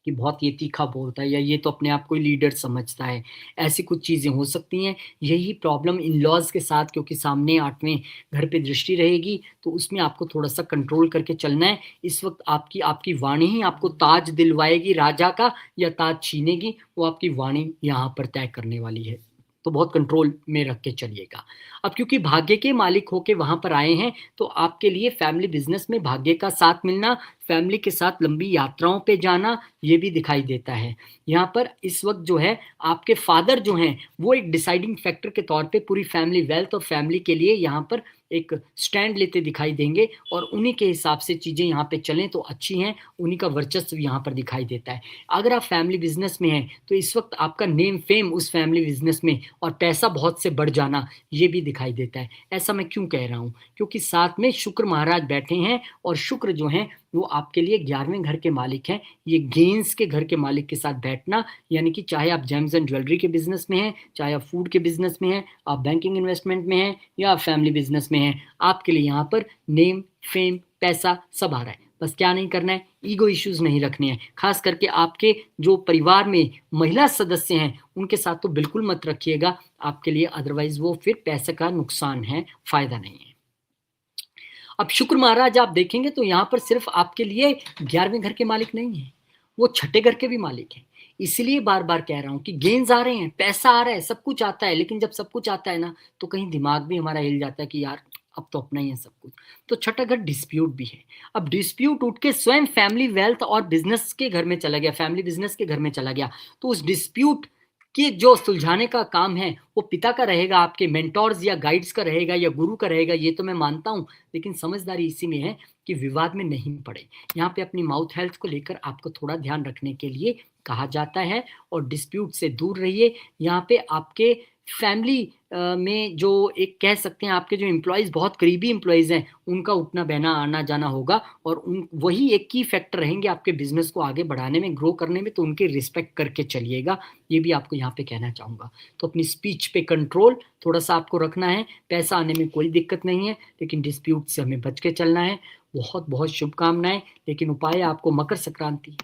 कि बहुत ये तीखा बोलता है, या ये तो अपने आप को लीडर समझता है, ऐसी कुछ चीज़ें हो सकती हैं। यही प्रॉब्लम इन लॉज के साथ, क्योंकि सामने 8वें घर पे दृष्टि रहेगी, तो उसमें आपको थोड़ा सा कंट्रोल करके चलना है। इस वक्त आपकी आपकी वाणी ही आपको ताज दिलवाएगी राजा का, या ताज छीनेगी, वो आपकी वाणी यहाँ पर तय करने वाली है। तो बहुत कंट्रोल में रख के चलिएगा। अब क्योंकि भाग्य के मालिक होके वहां पर आए हैं, तो आपके लिए फैमिली बिजनेस में भाग्य का साथ मिलना, फैमिली के साथ लंबी यात्राओं पे जाना, ये भी दिखाई देता है। यहाँ पर इस वक्त जो है आपके फादर जो हैं वो एक डिसाइडिंग फैक्टर के तौर पे पूरी फैमिली वेल्थ और फैमिली के लिए यहाँ पर एक स्टैंड लेते दिखाई देंगे, और उन्हीं के हिसाब से चीज़ें यहाँ पे चलें तो अच्छी हैं, उन्हीं का वर्चस्व यहाँ पर दिखाई देता है। अगर आप फैमिली बिजनेस में हैं तो इस वक्त आपका नेम फेम उस फैमिली बिजनेस में और पैसा बहुत से बढ़ जाना, ये भी दिखाई देता है। ऐसा मैं क्यों कह रहा हूँ? क्योंकि साथ में शुक्र महाराज बैठे हैं, और शुक्र जो हैं वो आपके लिए 11वें घर के मालिक हैं। ये गेन्स के घर के मालिक के साथ बैठना, यानी कि चाहे आप जेम्स एंड ज्वेलरी के बिजनेस में हैं, चाहे आप फूड के बिजनेस में हैं, आप बैंकिंग इन्वेस्टमेंट में हैं, या आप फैमिली बिजनेस में हैं, आपके लिए यहाँ पर नेम फेम पैसा सब आ रहा है। बस क्या नहीं करना है, ईगो इश्यूज नहीं रखने हैं। खास करके आपके जो परिवार में महिला सदस्य हैं उनके साथ तो बिल्कुल मत रखिएगा आपके लिए, अदरवाइज वो फिर पैसे का नुकसान है, फायदा नहीं है। अब शुक्र महाराज आप देखेंगे तो यहाँ पर सिर्फ आपके लिए 11वें घर के मालिक नहीं है, वो छठे घर के भी मालिक हैं। इसलिए बार बार कह रहा हूँ कि गेन्स आ रहे हैं, पैसा आ रहा है, सब कुछ आता है, लेकिन जब सब कुछ आता है ना तो कहीं दिमाग भी हमारा हिल जाता है कि यार अब तो अपना ही है सब कुछ। तो छठा घर डिस्प्यूट भी है। अब डिस्प्यूट उठ के स्वयं फैमिली वेल्थ और बिजनेस के घर में चला गया, फैमिली बिजनेस के घर में चला गया, तो उस डिस्प्यूट कि जो सुलझाने का काम है वो पिता का रहेगा, आपके मेंटोर्स या गाइड्स का रहेगा, या गुरु का रहेगा, ये तो मैं मानता हूँ। लेकिन समझदारी इसी में है कि विवाद में नहीं पड़े। यहाँ पे अपनी माउथ हेल्थ को लेकर आपको थोड़ा ध्यान रखने के लिए कहा जाता है, और डिस्प्यूट से दूर रहिए। यहाँ पे आपके फैमिली में जो एक कह सकते हैं आपके जो एम्प्लॉयज़ बहुत करीबी एम्प्लॉयज़ हैं उनका उठना बहना आना जाना होगा, और उन वही एक की फैक्टर रहेंगे आपके बिजनेस को आगे बढ़ाने में, ग्रो करने में, तो उनकी रिस्पेक्ट करके चलिएगा। ये भी आपको यहाँ पे कहना चाहूँगा। तो अपनी स्पीच पे कंट्रोल थोड़ा सा आपको रखना है। पैसा आने में कोई दिक्कत नहीं है, लेकिन डिस्प्यूट से हमें बच के चलना है। बहुत बहुत शुभकामनाएं। लेकिन उपाय आपको मकर संक्रांति,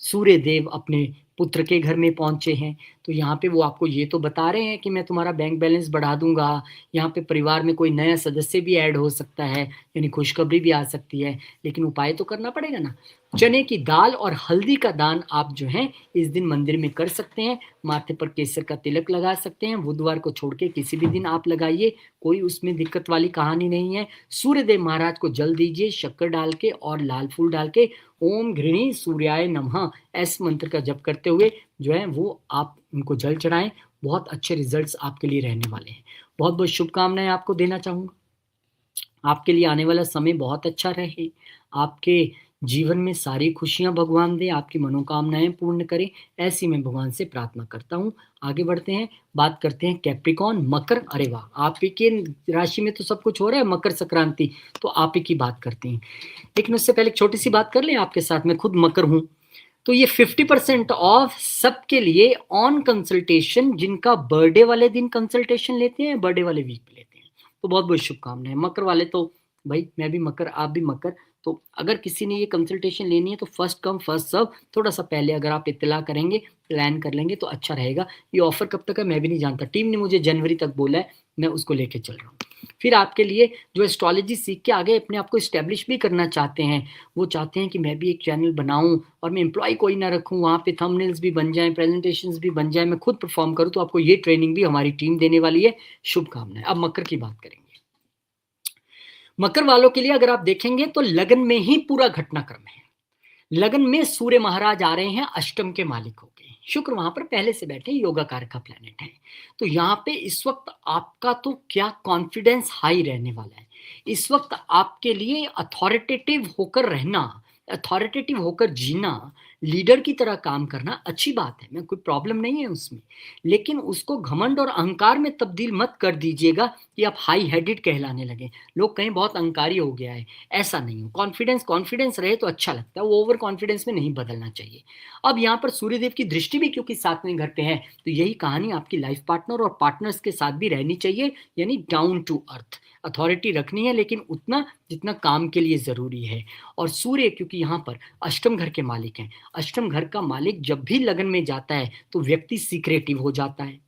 सूर्य देव अपने पुत्र के घर में पहुंचे हैं, तो यहाँ पे वो आपको ये तो बता रहे हैं कि मैं तुम्हारा बैंक बैलेंस बढ़ा दूंगा, यहाँ पे परिवार में कोई नया सदस्य भी ऐड हो सकता है, यानी खुशखबरी भी आ सकती है। लेकिन उपाय तो करना पड़ेगा ना। चने की दाल और हल्दी का दान आप जो है इस दिन मंदिर में कर सकते हैं। माथे पर केसर का तिलक लगा सकते हैं, बुधवार को छोड़ के किसी भी दिन आप लगाइए, कोई उसमें दिक्कत वाली कहानी नहीं है। सूर्यदेव महाराज को जल दीजिए शक्कर डाल के और लाल फूल डाल के, ओम घृणी सूर्याय नमः ऐस मंत्र का जप करते हुए जो है वो आप उनको जल चढ़ाएं। बहुत अच्छे रिजल्ट्स आपके लिए रहने वाले हैं। बहुत बहुत शुभकामनाएं आपको देना चाहूँगा। आपके लिए आने वाला समय बहुत अच्छा रहे, आपके जीवन में सारी खुशियां भगवान दे, आपकी मनोकामनाएं पूर्ण करें, ऐसी मैं भगवान से प्रार्थना करता हूँ। आगे बढ़ते हैं, बात करते हैं कैप्रिकॉन मकर। अरे वाह, आप ही के राशि में तो सब कुछ हो रहा है, मकर संक्रांति, तो आप ही की बात करते हैं। लेकिन उससे पहले एक छोटी सी बात कर लें आपके साथ, मैं खुद मकर हूँ। तो ये 50% ऑफ सबके लिए ऑन कंसल्टेशन, जिनका बर्थडे वाले दिन कंसल्टेशन लेते हैं, बर्थडे वाले वीक पे लेते हैं, तो बहुत बहुत शुभकामनाएं। मकर वाले तो भाई मैं भी मकर, आप भी मकर, तो अगर किसी ने ये कंसल्टेशन लेनी है तो फर्स्ट कम फर्स्ट सर्व, थोड़ा सा पहले अगर आप इत्तला करेंगे, प्लान कर लेंगे तो अच्छा रहेगा। ये ऑफर कब तक है मैं भी नहीं जानता, टीम ने मुझे जनवरी तक बोला है, मैं उसको लेके चल रहा हूँ। फिर आपके लिए जो एस्ट्रोलॉजी सीख के आगे अपने आप को इस्टेब्लिश भी करना चाहते हैं, वो चाहते हैं कि मैं भी एक चैनल बनाऊं और मैं एम्प्लॉय कोई ना रखूं, वहाँ पे थंबनेल्स भी बन जाएं, प्रेजेंटेशंस भी बन जाएं, मैं खुद परफॉर्म करूं, तो आपको ये ट्रेनिंग भी हमारी टीम देने वाली है। शुभकामनाएं। अब मकर की बात करेंगे। मकर वालों के लिए अगर आप देखेंगे तो लगन में ही पूरा घटनाक्रम है। लगन में सूर्य महाराज आ रहे हैं, अष्टम के मालिक हो गए, शुक्र वहां पर पहले से बैठे, योगा कारक का प्लैनेट है। तो यहाँ पे इस वक्त आपका तो क्या कॉन्फिडेंस हाई रहने वाला है। इस वक्त आपके लिए अथॉरिटेटिव होकर रहना, अथॉरिटेटिव होकर जीना, लीडर की तरह काम करना अच्छी बात है, मैं कोई प्रॉब्लम नहीं है उसमें। लेकिन उसको घमंड और अहंकार में तब्दील मत कर दीजिएगा कि आप हाई हेडेड कहलाने लगे, लोग कहीं बहुत अहंकारी हो गया है, ऐसा नहीं हो। कॉन्फिडेंस कॉन्फिडेंस रहे तो अच्छा लगता है, वो ओवर कॉन्फिडेंस में नहीं बदलना चाहिए। अब यहाँ पर सूर्यदेव की दृष्टि भी क्योंकि 7वें घर पे है, तो यही कहानी आपकी लाइफ पार्टनर और पार्टनर्स के साथ भी रहनी चाहिए, यानी डाउन टू अर्थ। अथॉरिटी रखनी है लेकिन उतना जितना काम के लिए जरूरी है। और सूर्य क्योंकि यहाँ पर अष्टम घर के मालिक हैं, अष्टम घर का मालिक जब भी लगन में जाता है तो व्यक्ति सीक्रेटिव हो जाता है,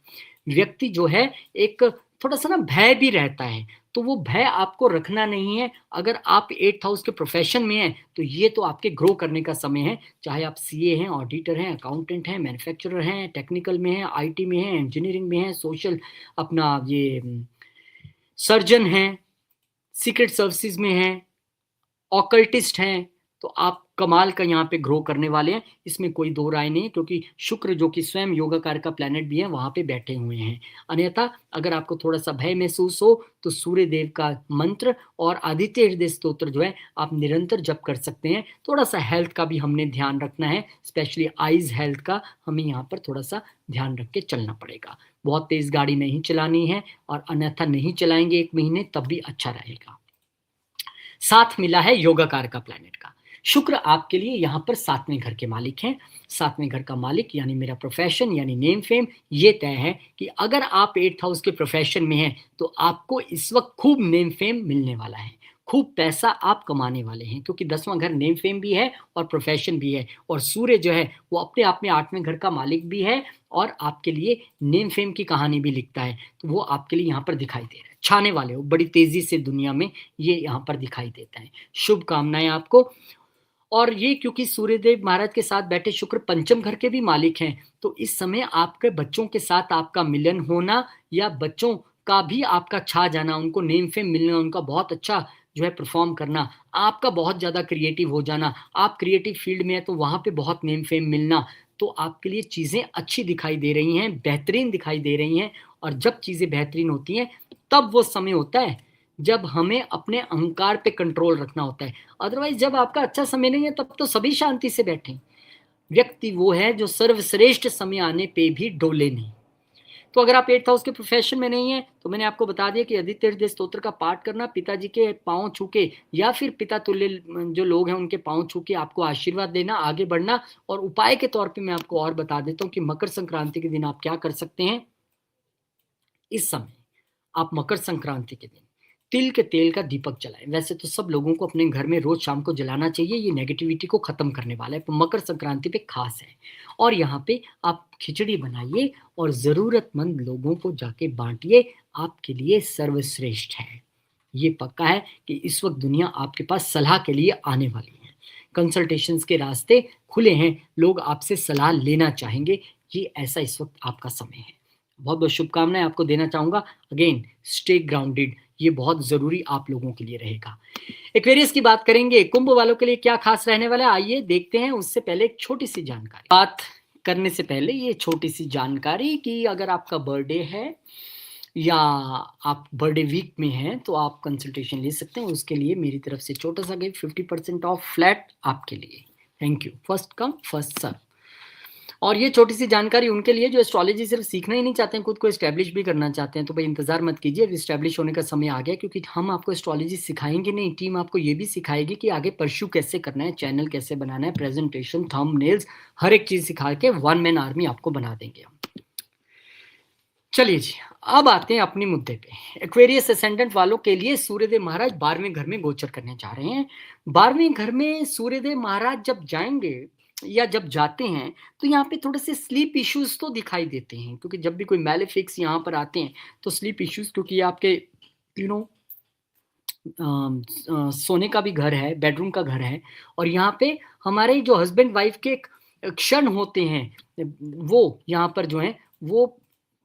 व्यक्ति जो है एक थोड़ा सा ना भय भी रहता है, तो वो भय आपको रखना नहीं है। अगर आप 8th हाउस के प्रोफेशन में हैं तो ये तो आपके ग्रो करने का समय है, चाहे आप सीए हैं, ऑडिटर हैं, अकाउंटेंट हैं, मैन्युफैक्चरर हैं, टेक्निकल में हैं, आईटी में हैं, इंजीनियरिंग में हैं, सोशल अपना ये सर्जन हैं, सीक्रेट सर्विसेज में हैं, ऑकल्टिस्ट हैं, तो आप कमाल का यहाँ पे ग्रो करने वाले हैं, इसमें कोई दो राय नहीं है, क्योंकि शुक्र जो कि स्वयं योगाकार का प्लैनेट भी है वहाँ पे बैठे हुए हैं। अन्यथा अगर आपको थोड़ा सा भय महसूस हो तो सूर्य देव का मंत्र और आदित्य हृदय स्तोत्र जो है आप निरंतर जप कर सकते हैं। थोड़ा सा हेल्थ का भी हमने ध्यान रखना है, स्पेशली आईज हेल्थ का हमें यहाँ पर थोड़ा सा ध्यान रख के चलना पड़ेगा। बहुत तेज गाड़ी नहीं चलानी है, और अन्यथा नहीं चलाएंगे 1 महीने तब भी अच्छा रहेगा। साथ मिला है योगाकार का प्लैनेट का। शुक्र आपके लिए यहाँ पर 7वें घर के मालिक हैं। 7वें घर का मालिक यानी मेरा प्रोफेशन यानी नेम फेम, ये तय है कि अगर आप 8th हाउस के प्रोफेशन में हैं तो आपको इस वक्त खूब नेम फेम मिलने वाला है, खूब पैसा आप कमाने वाले हैं, क्योंकि 10वां घर नेम फेम भी है और प्रोफेशन भी है, और सूर्य जो है वो अपने आप में 8वें घर का मालिक भी है और आपके लिए नेम फेम की कहानी भी लिखता है। तो वो आपके लिए यहाँ पर दिखाई दे रहा है, छाने वाले हो बड़ी तेजी से दुनिया में, ये यहाँ पर दिखाई देता है। शुभकामनाएं आपको। और ये क्योंकि सूर्यदेव महाराज के साथ बैठे शुक्र पंचम घर के भी मालिक हैं, तो इस समय आपके बच्चों के साथ आपका मिलन होना या बच्चों का भी आपका छा जाना, उनको नेम फेम मिलना, उनका बहुत अच्छा जो है परफॉर्म करना, आपका बहुत ज़्यादा क्रिएटिव हो जाना, आप क्रिएटिव फील्ड में है तो वहाँ पे बहुत नेम फेम मिलना, तो आपके लिए चीज़ें अच्छी दिखाई दे रही हैं, बेहतरीन दिखाई दे रही हैं। और जब चीज़ें बेहतरीन होती हैं तब वो समय होता है जब हमें अपने अहंकार पे कंट्रोल रखना होता है। अदरवाइज जब आपका अच्छा समय नहीं है तब तो सभी शांति से बैठे। व्यक्ति वो है जो सर्वश्रेष्ठ समय आने पे भी डोले नहीं। तो अगर आप 8th हाउस के प्रोफेशन में नहीं है तो मैंने आपको बता दिया कि आदित्य हृदय स्तोत्र का पाठ करना, पिताजी के पांव छू के या फिर पिता तुल्य जो लोग हैं उनके पांव छू के आपको आशीर्वाद देना, आगे बढ़ना। और उपाय के तौर पे मैं आपको और बता देता हूँ कि मकर संक्रांति के दिन आप क्या कर सकते हैं। इस समय आप मकर संक्रांति के दिन तिल के तेल का दीपक जलाएं। वैसे तो सब लोगों को अपने घर में रोज शाम को जलाना चाहिए, ये नेगेटिविटी को खत्म करने वाला है, पर मकर संक्रांति पे खास है। और यहाँ पे आप खिचड़ी बनाइए और जरूरतमंद लोगों को जाके बांटिए, आपके लिए सर्वश्रेष्ठ है। ये पक्का है कि इस वक्त दुनिया आपके पास सलाह के लिए आने वाली है, कंसल्टेशंस के रास्ते खुले हैं, लोग आपसे सलाह लेना चाहेंगे। ये ऐसा इस वक्त आपका समय है। बहुत बहुत शुभकामनाएं आपको देना चाहूंगा। अगेन स्टे ग्राउंडेड, ये बहुत जरूरी आप लोगों के लिए रहेगा। एक्वेरियस की बात करेंगे, कुंभ वालों के लिए क्या खास रहने वाला है, आइए देखते हैं। उससे पहले एक छोटी सी जानकारी, बात करने से पहले ये छोटी सी जानकारी कि अगर आपका बर्थडे है या आप बर्थडे वीक में हैं तो आप कंसल्टेशन ले सकते हैं। उसके लिए मेरी तरफ से छोटा सा गिफ्ट 50% ऑफ फ्लैट आपके लिए। Thank you, first come first serve. और ये छोटी सी जानकारी उनके लिए जो एस्ट्रोलॉजी सिर्फ सीखना ही नहीं चाहते हैं, खुद को एस्टैब्लिश भी करना चाहते हैं। तो भाई इंतजार मत कीजिए, अब एस्टैब्लिश होने का समय आ गया, क्योंकि हम आपको एस्ट्रोलॉजी सिखाएंगे नहीं, टीम आपको ये भी सिखाएगी कि आगे परस्यू कैसे करना है, चैनल कैसे बनाना है, प्रेजेंटेशन, थंबनेल्स, हर एक चीज सिखा के 1 मैन आर्मी आपको बना देंगे हम। चलिए जी, अब आते हैं अपने मुद्दे पे। एक्वेरियस असेंडेंट वालों के लिए सूर्यदेव महाराज 12वें घर में गोचर करने जा रहे हैं। 12वें घर में सूर्यदेव महाराज जब जाएंगे या जब जाते हैं तो यहाँ पे थोड़े से स्लीप इश्यूज तो दिखाई देते हैं, क्योंकि जब भी कोई मैलेफिक्स यहाँ पर आते हैं तो स्लीप इश्यूज, क्योंकि ये आपके सोने का भी घर है, बेडरूम का घर है, और यहाँ पे हमारे जो हस्बैंड वाइफ के क्षण होते हैं वो यहाँ पर जो है वो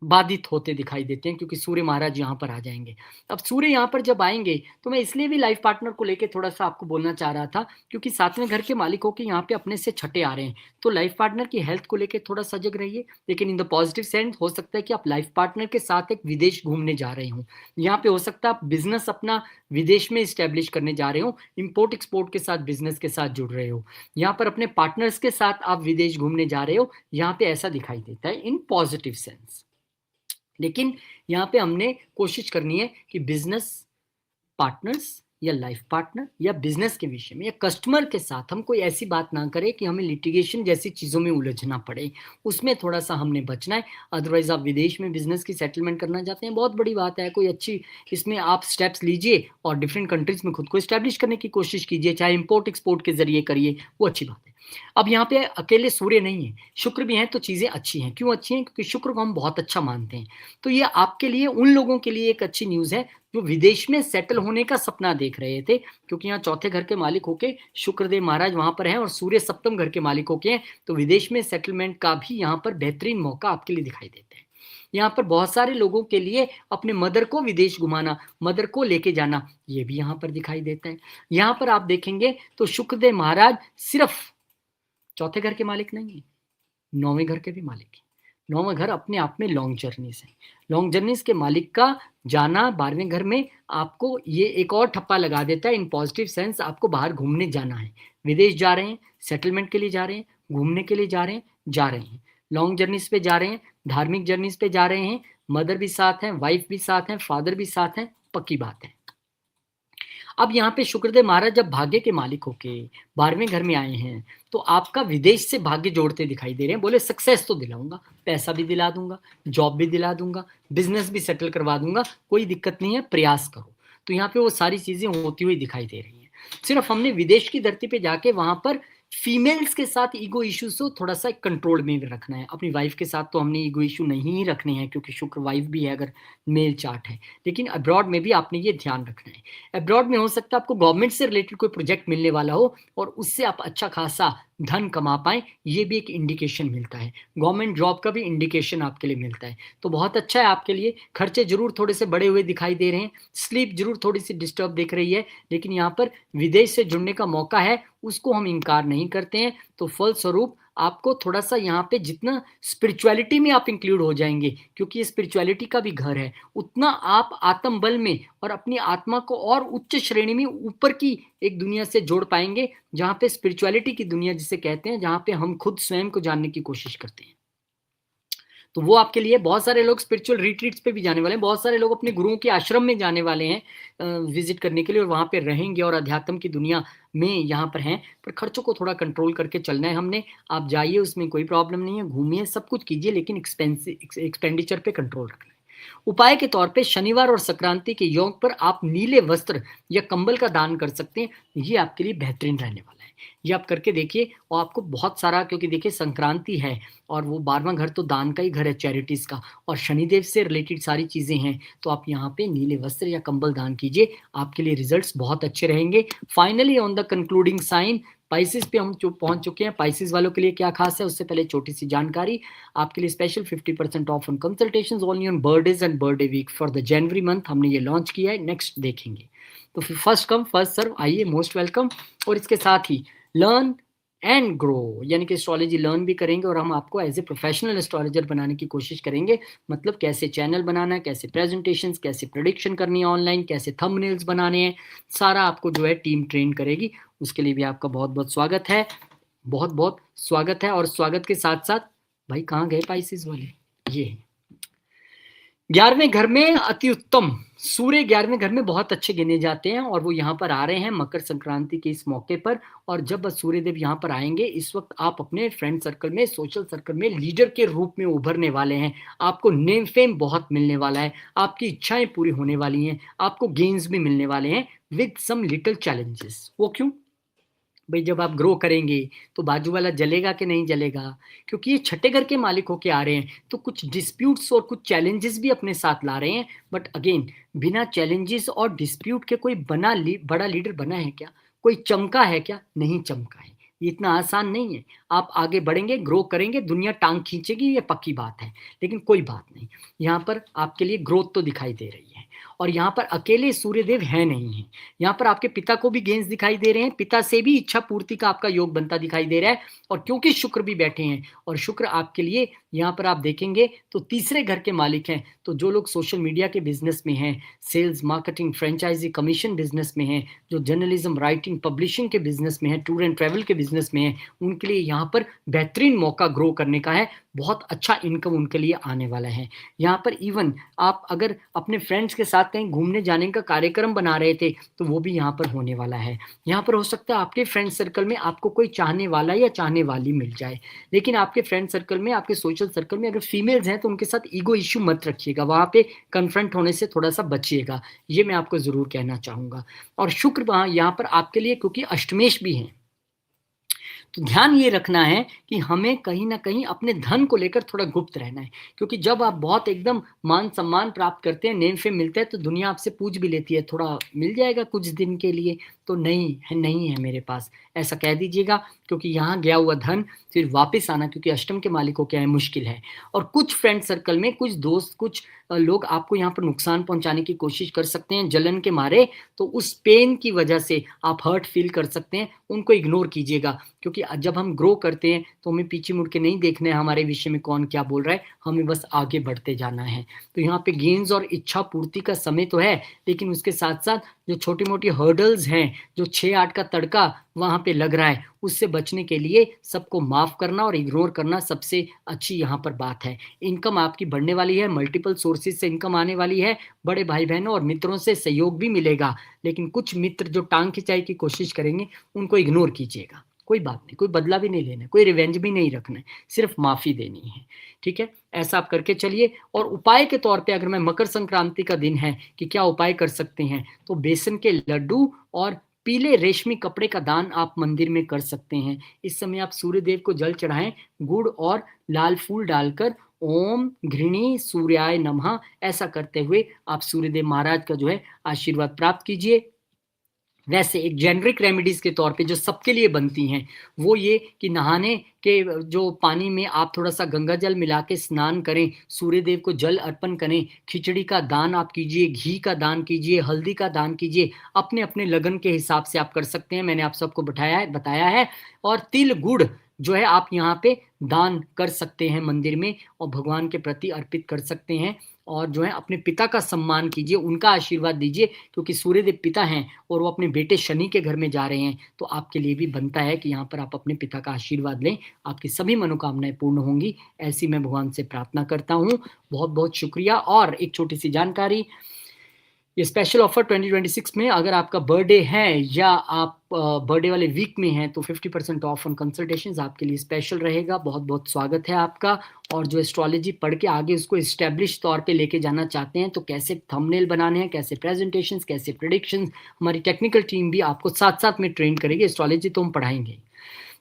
बाधित होते दिखाई देते हैं, क्योंकि सूर्य महाराज यहाँ पर आ जाएंगे। अब सूर्य यहाँ पर जब आएंगे तो मैं इसलिए भी लाइफ पार्टनर को लेके थोड़ा सा आपको बोलना चाह रहा था, क्योंकि 7वें घर के मालिक होके यहाँ पे अपने से छठे आ रहे हैं, तो लाइफ पार्टनर की हेल्थ को लेके थोड़ा सजग रहिए। लेकिन इन द पॉजिटिव सेंस हो सकता है कि आप लाइफ पार्टनर के साथ एक विदेश घूमने जा रहे हो, यहाँ पे हो सकता है आप बिजनेस अपना विदेश में स्टैब्लिश करने जा रहे हो, इंपोर्ट एक्सपोर्ट के साथ बिजनेस के साथ जुड़ रहे हो, यहाँ पर अपने पार्टनर्स के साथ आप विदेश घूमने जा रहे हो, यहाँ पे ऐसा दिखाई देता है इन पॉजिटिव सेंस। लेकिन यहाँ पे हमने कोशिश करनी है कि बिजनेस पार्टनर्स या लाइफ पार्टनर या बिजनेस के विषय में या कस्टमर के साथ हम कोई ऐसी बात ना करें कि हमें लिटिगेशन जैसी चीज़ों में उलझना पड़े, उसमें थोड़ा सा हमने बचना है। अदरवाइज आप विदेश में बिजनेस की सेटलमेंट करना चाहते हैं, बहुत बड़ी बात है, कोई अच्छी इसमें आप स्टेप्स लीजिए और डिफरेंट कंट्रीज में खुद को इस्टेब्लिश करने की कोशिश कीजिए, चाहे इंपोर्ट एक्सपोर्ट के जरिए करिए, वो अच्छी बात है। अब यहाँ पे अकेले सूर्य नहीं है, शुक्र भी हैं, तो चीज़ें अच्छी हैं। क्यों अच्छी हैं? क्योंकि शुक्र को हम बहुत अच्छा मानते हैं। तो ये आपके लिए, उन लोगों के लिए एक अच्छी न्यूज़ है जो विदेश में सेटल होने का सपना देख रहे थे, क्योंकि यहाँ चौथे घर के मालिक होके शुक्रदेव महाराज वहां पर हैं और सूर्य सप्तम घर के मालिक होके हैं, तो विदेश में सेटलमेंट का भी यहाँ पर बेहतरीन मौका आपके लिए दिखाई देता है। यहाँ पर बहुत सारे लोगों के लिए अपने मदर को विदेश घुमाना, मदर को लेके जाना, ये भी यहाँ पर दिखाई देता है। यहाँ पर आप देखेंगे तो शुक्रदेव महाराज सिर्फ चौथे घर के मालिक नहीं है, नौवें घर के भी मालिक है। नौवां घर अपने आप में लॉन्ग जर्नीज है। लॉन्ग जर्नीज के मालिक का जाना 12वें घर में आपको ये एक और ठप्पा लगा देता है इन पॉजिटिव सेंस, आपको बाहर घूमने जाना है, विदेश जा रहे हैं, सेटलमेंट के लिए जा रहे हैं, घूमने के लिए जा रहे हैं, लॉन्ग जर्नीज पे जा रहे हैं, धार्मिक जर्नीज पे जा रहे हैं, मदर भी साथ हैं, वाइफ भी साथ हैं, फादर भी साथ हैं, पक्की बात है। अब यहाँ पे शुक्रदेव महाराज जब भाग्य के मालिक होके 12वें घर में आए हैं तो आपका विदेश से भाग्य जोड़ते दिखाई दे रहे हैं। बोले सक्सेस तो दिलाऊंगा, पैसा भी दिला दूंगा, जॉब भी दिला दूंगा, बिजनेस भी सेटल करवा दूंगा, कोई दिक्कत नहीं है, प्रयास करो। तो यहाँ पे वो सारी चीजें होती हुई दिखाई दे रही हैं। सिर्फ हमने विदेश की धरती पे जाके वहां पर फीमेल्स के साथ ईगो इश्यूज को थोड़ा सा कंट्रोल में रखना है। अपनी वाइफ के साथ तो हमने ईगो इशू नहीं रखने हैं क्योंकि शुक्र वाइफ भी है अगर मेल चार्ट है, लेकिन अब्रॉड में भी आपने ये ध्यान रखना है। अब्रॉड में हो सकता है आपको गवर्नमेंट से रिलेटेड कोई प्रोजेक्ट मिलने वाला हो और उससे आप अच्छा खासा धन कमा पाए, ये भी एक इंडिकेशन मिलता है। गवर्नमेंट जॉब का भी इंडिकेशन आपके लिए मिलता है, तो बहुत अच्छा है आपके लिए। खर्चे जरूर थोड़े से बड़े हुए दिखाई दे रहे हैं, स्लीप जरूर थोड़ी सी डिस्टर्ब दिख रही है, लेकिन यहाँ पर विदेश से जुड़ने का मौका है, उसको हम इनकार नहीं करते हैं। तो फलस्वरूप आपको थोड़ा सा यहाँ पे जितना स्पिरिचुअलिटी में आप इंक्लूड हो जाएंगे, क्योंकि ये स्पिरिचुअलिटी का भी घर है, उतना आप आत्म बल में और अपनी आत्मा को और उच्च श्रेणी में ऊपर की एक दुनिया से जोड़ पाएंगे, जहाँ पे स्पिरिचुअलिटी की दुनिया जिसे कहते हैं, जहाँ पे हम खुद स्वयं को जानने की कोशिश करते हैं। तो वो आपके लिए, बहुत सारे लोग स्पिरिचुअल रिट्रीट्स पे भी जाने वाले हैं, बहुत सारे लोग अपने गुरुओं के आश्रम में जाने वाले हैं विजिट करने के लिए, और वहाँ पे रहेंगे और अध्यात्म की दुनिया में यहाँ पर हैं। पर खर्चों को थोड़ा कंट्रोल करके चलना है हमने। आप जाइए, उसमें कोई प्रॉब्लम नहीं है, घूमिए, सब कुछ कीजिए, लेकिन एक्सपेंडिचर पे कंट्रोल रखना है। उपाय के तौर पे शनिवार और संक्रांति के योग पर आप नीले वस्त्र या कंबल का दान कर सकते हैं, ये आपके लिए बेहतरीन रहने वाला है। ये आप करके देखिए और आपको बहुत सारा, क्योंकि देखिए संक्रांति है और वो 12वां घर तो दान का ही घर है, चैरिटीज का, और शनिदेव से रिलेटेड सारी चीजें हैं, तो आप यहाँ पे नीले वस्त्र या कंबल दान कीजिए, आपके लिए रिजल्ट्स बहुत अच्छे रहेंगे। Finally on the concluding sign, Pisces पे हम जो पहुंच चुके हैं। पाइसिस वालों के लिए क्या खास है, उससे पहले छोटी सी जानकारी आपके लिए। Special 50% off on consultations only on birthdays and birthday week for the January month, हमने ये लॉन्च किया है, नेक्स्ट देखेंगे। तो फिर फर्स्ट कम फर्स्ट सर्व, आइए, मोस्ट वेलकम। और इसके साथ ही लर्न एंड ग्रो, यानी कि एस्ट्रोलॉजी लर्न भी करेंगे और हम आपको एज ए प्रोफेशनल एस्ट्रोलॉजर बनाने की कोशिश करेंगे। मतलब कैसे चैनल बनाना है, कैसे प्रेजेंटेशंस, कैसे प्रेडिक्शन करनी है ऑनलाइन, कैसे थंबनेल्स बनाने हैं, सारा आपको जो है टीम ट्रेन करेगी। उसके लिए भी आपका बहुत बहुत स्वागत है, बहुत बहुत स्वागत है। और स्वागत के साथ साथ, भाई कहाँ गए पाइसिस वाले, ये 11वें घर में अति उत्तम सूर्य 11वें घर में बहुत अच्छे गिने जाते हैं, और वो यहाँ पर आ रहे हैं मकर संक्रांति के इस मौके पर। और जब सूर्यदेव यहाँ पर आएंगे, इस वक्त आप अपने फ्रेंड सर्कल में, सोशल सर्कल में लीडर के रूप में उभरने वाले हैं। आपको नेम फेम बहुत मिलने वाला है, आपकी इच्छाएं पूरी होने वाली हैं, आपको गेन्स भी मिलने वाले हैं विद सम लिटिल चैलेंजेस। वो क्यों भाई, जब आप ग्रो करेंगे तो बाजू वाला जलेगा कि नहीं जलेगा, क्योंकि ये छठे घर के मालिक होके आ रहे हैं, तो कुछ डिस्प्यूट्स और कुछ चैलेंजेस भी अपने साथ ला रहे हैं। बट अगेन, बिना चैलेंजेस और डिस्प्यूट के कोई बड़ा लीडर बना है क्या, कोई चमका है क्या, नहीं चमका है। ये इतना आसान नहीं है। आप आगे बढ़ेंगे, ग्रो करेंगे, दुनिया टांग खींचेगी, ये पक्की बात है, लेकिन कोई बात नहीं, यहाँ पर आपके लिए ग्रोथ तो दिखाई दे रही है। और यहाँ पर अकेले सूर्यदेव है नहीं है, यहाँ पर आपके पिता को भी गेंस दिखाई दे रहे हैं, पिता से भी इच्छा पूर्ति का आपका योग बनता दिखाई दे रहा है। और क्योंकि शुक्र भी बैठे हैं, और शुक्र आपके लिए यहाँ पर आप देखेंगे तो तीसरे घर के मालिक हैं, तो जो लोग सोशल मीडिया के बिजनेस में हैं, sales, marketing, franchisee, commission business में हैं, जो जर्नलिज्म, राइटिंग, पब्लिशिंग के बिजनेस में है, टूर एंड ट्रैवल के बिजनेस में है, उनके लिए यहाँ पर बेहतरीन मौका ग्रो करने का है। बहुत अच्छा इनकम उनके लिए आने वाला है। यहाँ पर इवन आप अगर अपने फ्रेंड्स के साथ कहीं घूमने जाने का कार्यक्रम बना रहे थे, तो वो भी यहाँ पर होने वाला है। यहाँ पर हो सकता है आपके फ्रेंड सर्कल में आपको कोई चाहने वाला या चाहने वाली मिल जाए, लेकिन आपके फ्रेंड सर्कल में, आपके सोशल सर्कल में अगर फीमेल्स हैं तो उनके साथ ईगो इश्यू मत रखिएगा, वहाँ पे कन्फ्रंट होने से थोड़ा सा बचिएगा, ये मैं आपको जरूर कहना चाहूँगा। और शुक्र वहाँ यहाँ पर आपके लिए, क्योंकि अष्टमेश भी हैं, तो ध्यान ये रखना है कि हमें कहीं न कहीं अपने धन को लेकर थोड़ा गुप्त रहना है, क्योंकि जब आप बहुत एकदम मान-सम्मान प्राप्त करते हैं, नेम-फेम मिलता है, तो दुनिया आपसे पूछ भी लेती है, "थोड़ा मिल जाएगा कुछ दिन के लिए?" तो नहीं है मेरे पास, ऐसा कह दीजिएगा, क्योंकि यहाँ गया हुआ धन फिर वापस आना, क्योंकि अष्टम के मालिक को क्या है, मुश्किल है। और कुछ फ्रेंड सर्कल में कुछ दोस्त, कुछ लोग आपको यहाँ पर नुकसान पहुँचाने की कोशिश कर सकते हैं जलन के मारे, तो उस पेन की वजह से आप हर्ट फ़ील कर सकते हैं, उनको इग्नोर कीजिएगा। क्योंकि जब हम ग्रो करते हैं, तो हमें पीछे मुड़ के नहीं देखना है हमारे विषय में कौन क्या बोल रहा है, हमें बस आगे बढ़ते जाना है। तो यहाँ पे गेन्स और इच्छा पूर्ति का समय तो है, लेकिन उसके साथ-साथ जो छोटी-मोटी हर्डल्स हैं, जो 6-8 का तड़का वहाँ पे लग रहा है, उससे बचने के लिए सबको माफ़ करना और इग्नोर करना सबसे अच्छी यहाँ पर बात है। इनकम आपकी बढ़ने वाली है, मल्टीपल सोर्सेज़ से इनकम आने वाली है, बड़े भाई-बहनों और मित्रों से सहयोग भी मिलेगा, लेकिन कुछ मित्र जो टाँग खिंचाई की कोशिश करेंगे, उनको इग्नोर कीजिएगा। कोई बात नहीं, कोई बदला भी नहीं लेना है, कोई रिवेंज भी नहीं रखना है, सिर्फ़ माफ़ी देनी है, ठीक है? ऐसा आप करके चलिए। और उपाय के तौर पे अगर मैं मकर संक्रांति का दिन है कि क्या उपाय कर सकते हैं, तो बेसन के लड्डू और पीले रेशमी कपड़े का दान आप मंदिर में कर सकते हैं। इस समय आप सूर्य देव को जल चढ़ाएँ, गुड़ और लाल फूल डालकर ओम घृणी सूर्याय नमः ऐसा करते हुए आप सूर्यदेव महाराज का जो है आशीर्वाद प्राप्त कीजिए। वैसे एक जेनेरिक रेमेडीज़ के तौर पे जो सबके लिए बनती हैं, वो ये कि नहाने के जो पानी में आप थोड़ा-सा गंगा जल मिला के स्नान करें, सूर्य देव को जल अर्पण करें, खिचड़ी का दान आप कीजिए, घी का दान कीजिए, हल्दी का दान कीजिए, अपने-अपने लगन के हिसाब से आप कर सकते हैं, मैंने आप सबको बताया है। और तिल, गुड़ जो है आप यहाँ पे दान कर सकते हैं मंदिर में और भगवान के प्रति अर्पित कर सकते हैं। और जो है अपने पिता का सम्मान कीजिए, उनका आशीर्वाद दीजिए, क्योंकि सूर्यदेव पिता हैं और वो अपने बेटे शनि के घर में जा रहे हैं, तो आपके लिए भी बनता है कि यहाँ पर आप अपने पिता का आशीर्वाद लें, आपकी सभी मनोकामनाएँ पूर्ण होंगी, ऐसी मैं भगवान से प्रार्थना करता हूँ। बहुत-बहुत शुक्रिया। और एक छोटी-सी जानकारी, ये स्पेशल ऑफर 2026 में अगर आपका बर्थडे है या आप बर्थडे वाले वीक में हैं, तो 50% ऑफ ऑन कंसल्टेशंस आपके लिए स्पेशल रहेगा। बहुत-बहुत स्वागत है आपका। और जो एस्ट्रोलॉजी पढ़ के आगे उसको एस्टेब्लिश तौर पे लेके जाना चाहते हैं, तो कैसे थंबनेल बनाने हैं, कैसे प्रेज़ेंटेशंस, कैसे प्रेडिक्शंस, हमारी टेक्निकल टीम भी आपको साथ-साथ में ट्रेन करेगी। एस्ट्रोलॉजी तो हम पढ़ाएँगे।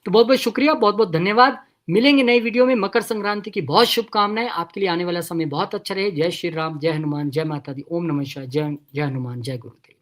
तो बहुत-बहुत शुक्रिया, बहुत-बहुत धन्यवाद। मिलेंगे नई वीडियो में। मकर संक्रांति की बहुत शुभकामनाएँ। आपके लिए आने वाला समय बहुत अच्छा रहे। जय श्री राम, जय हनुमान, जय माता दी। ओम नमः शिवाय। जय जय हनुमान, जय गुरुदेव।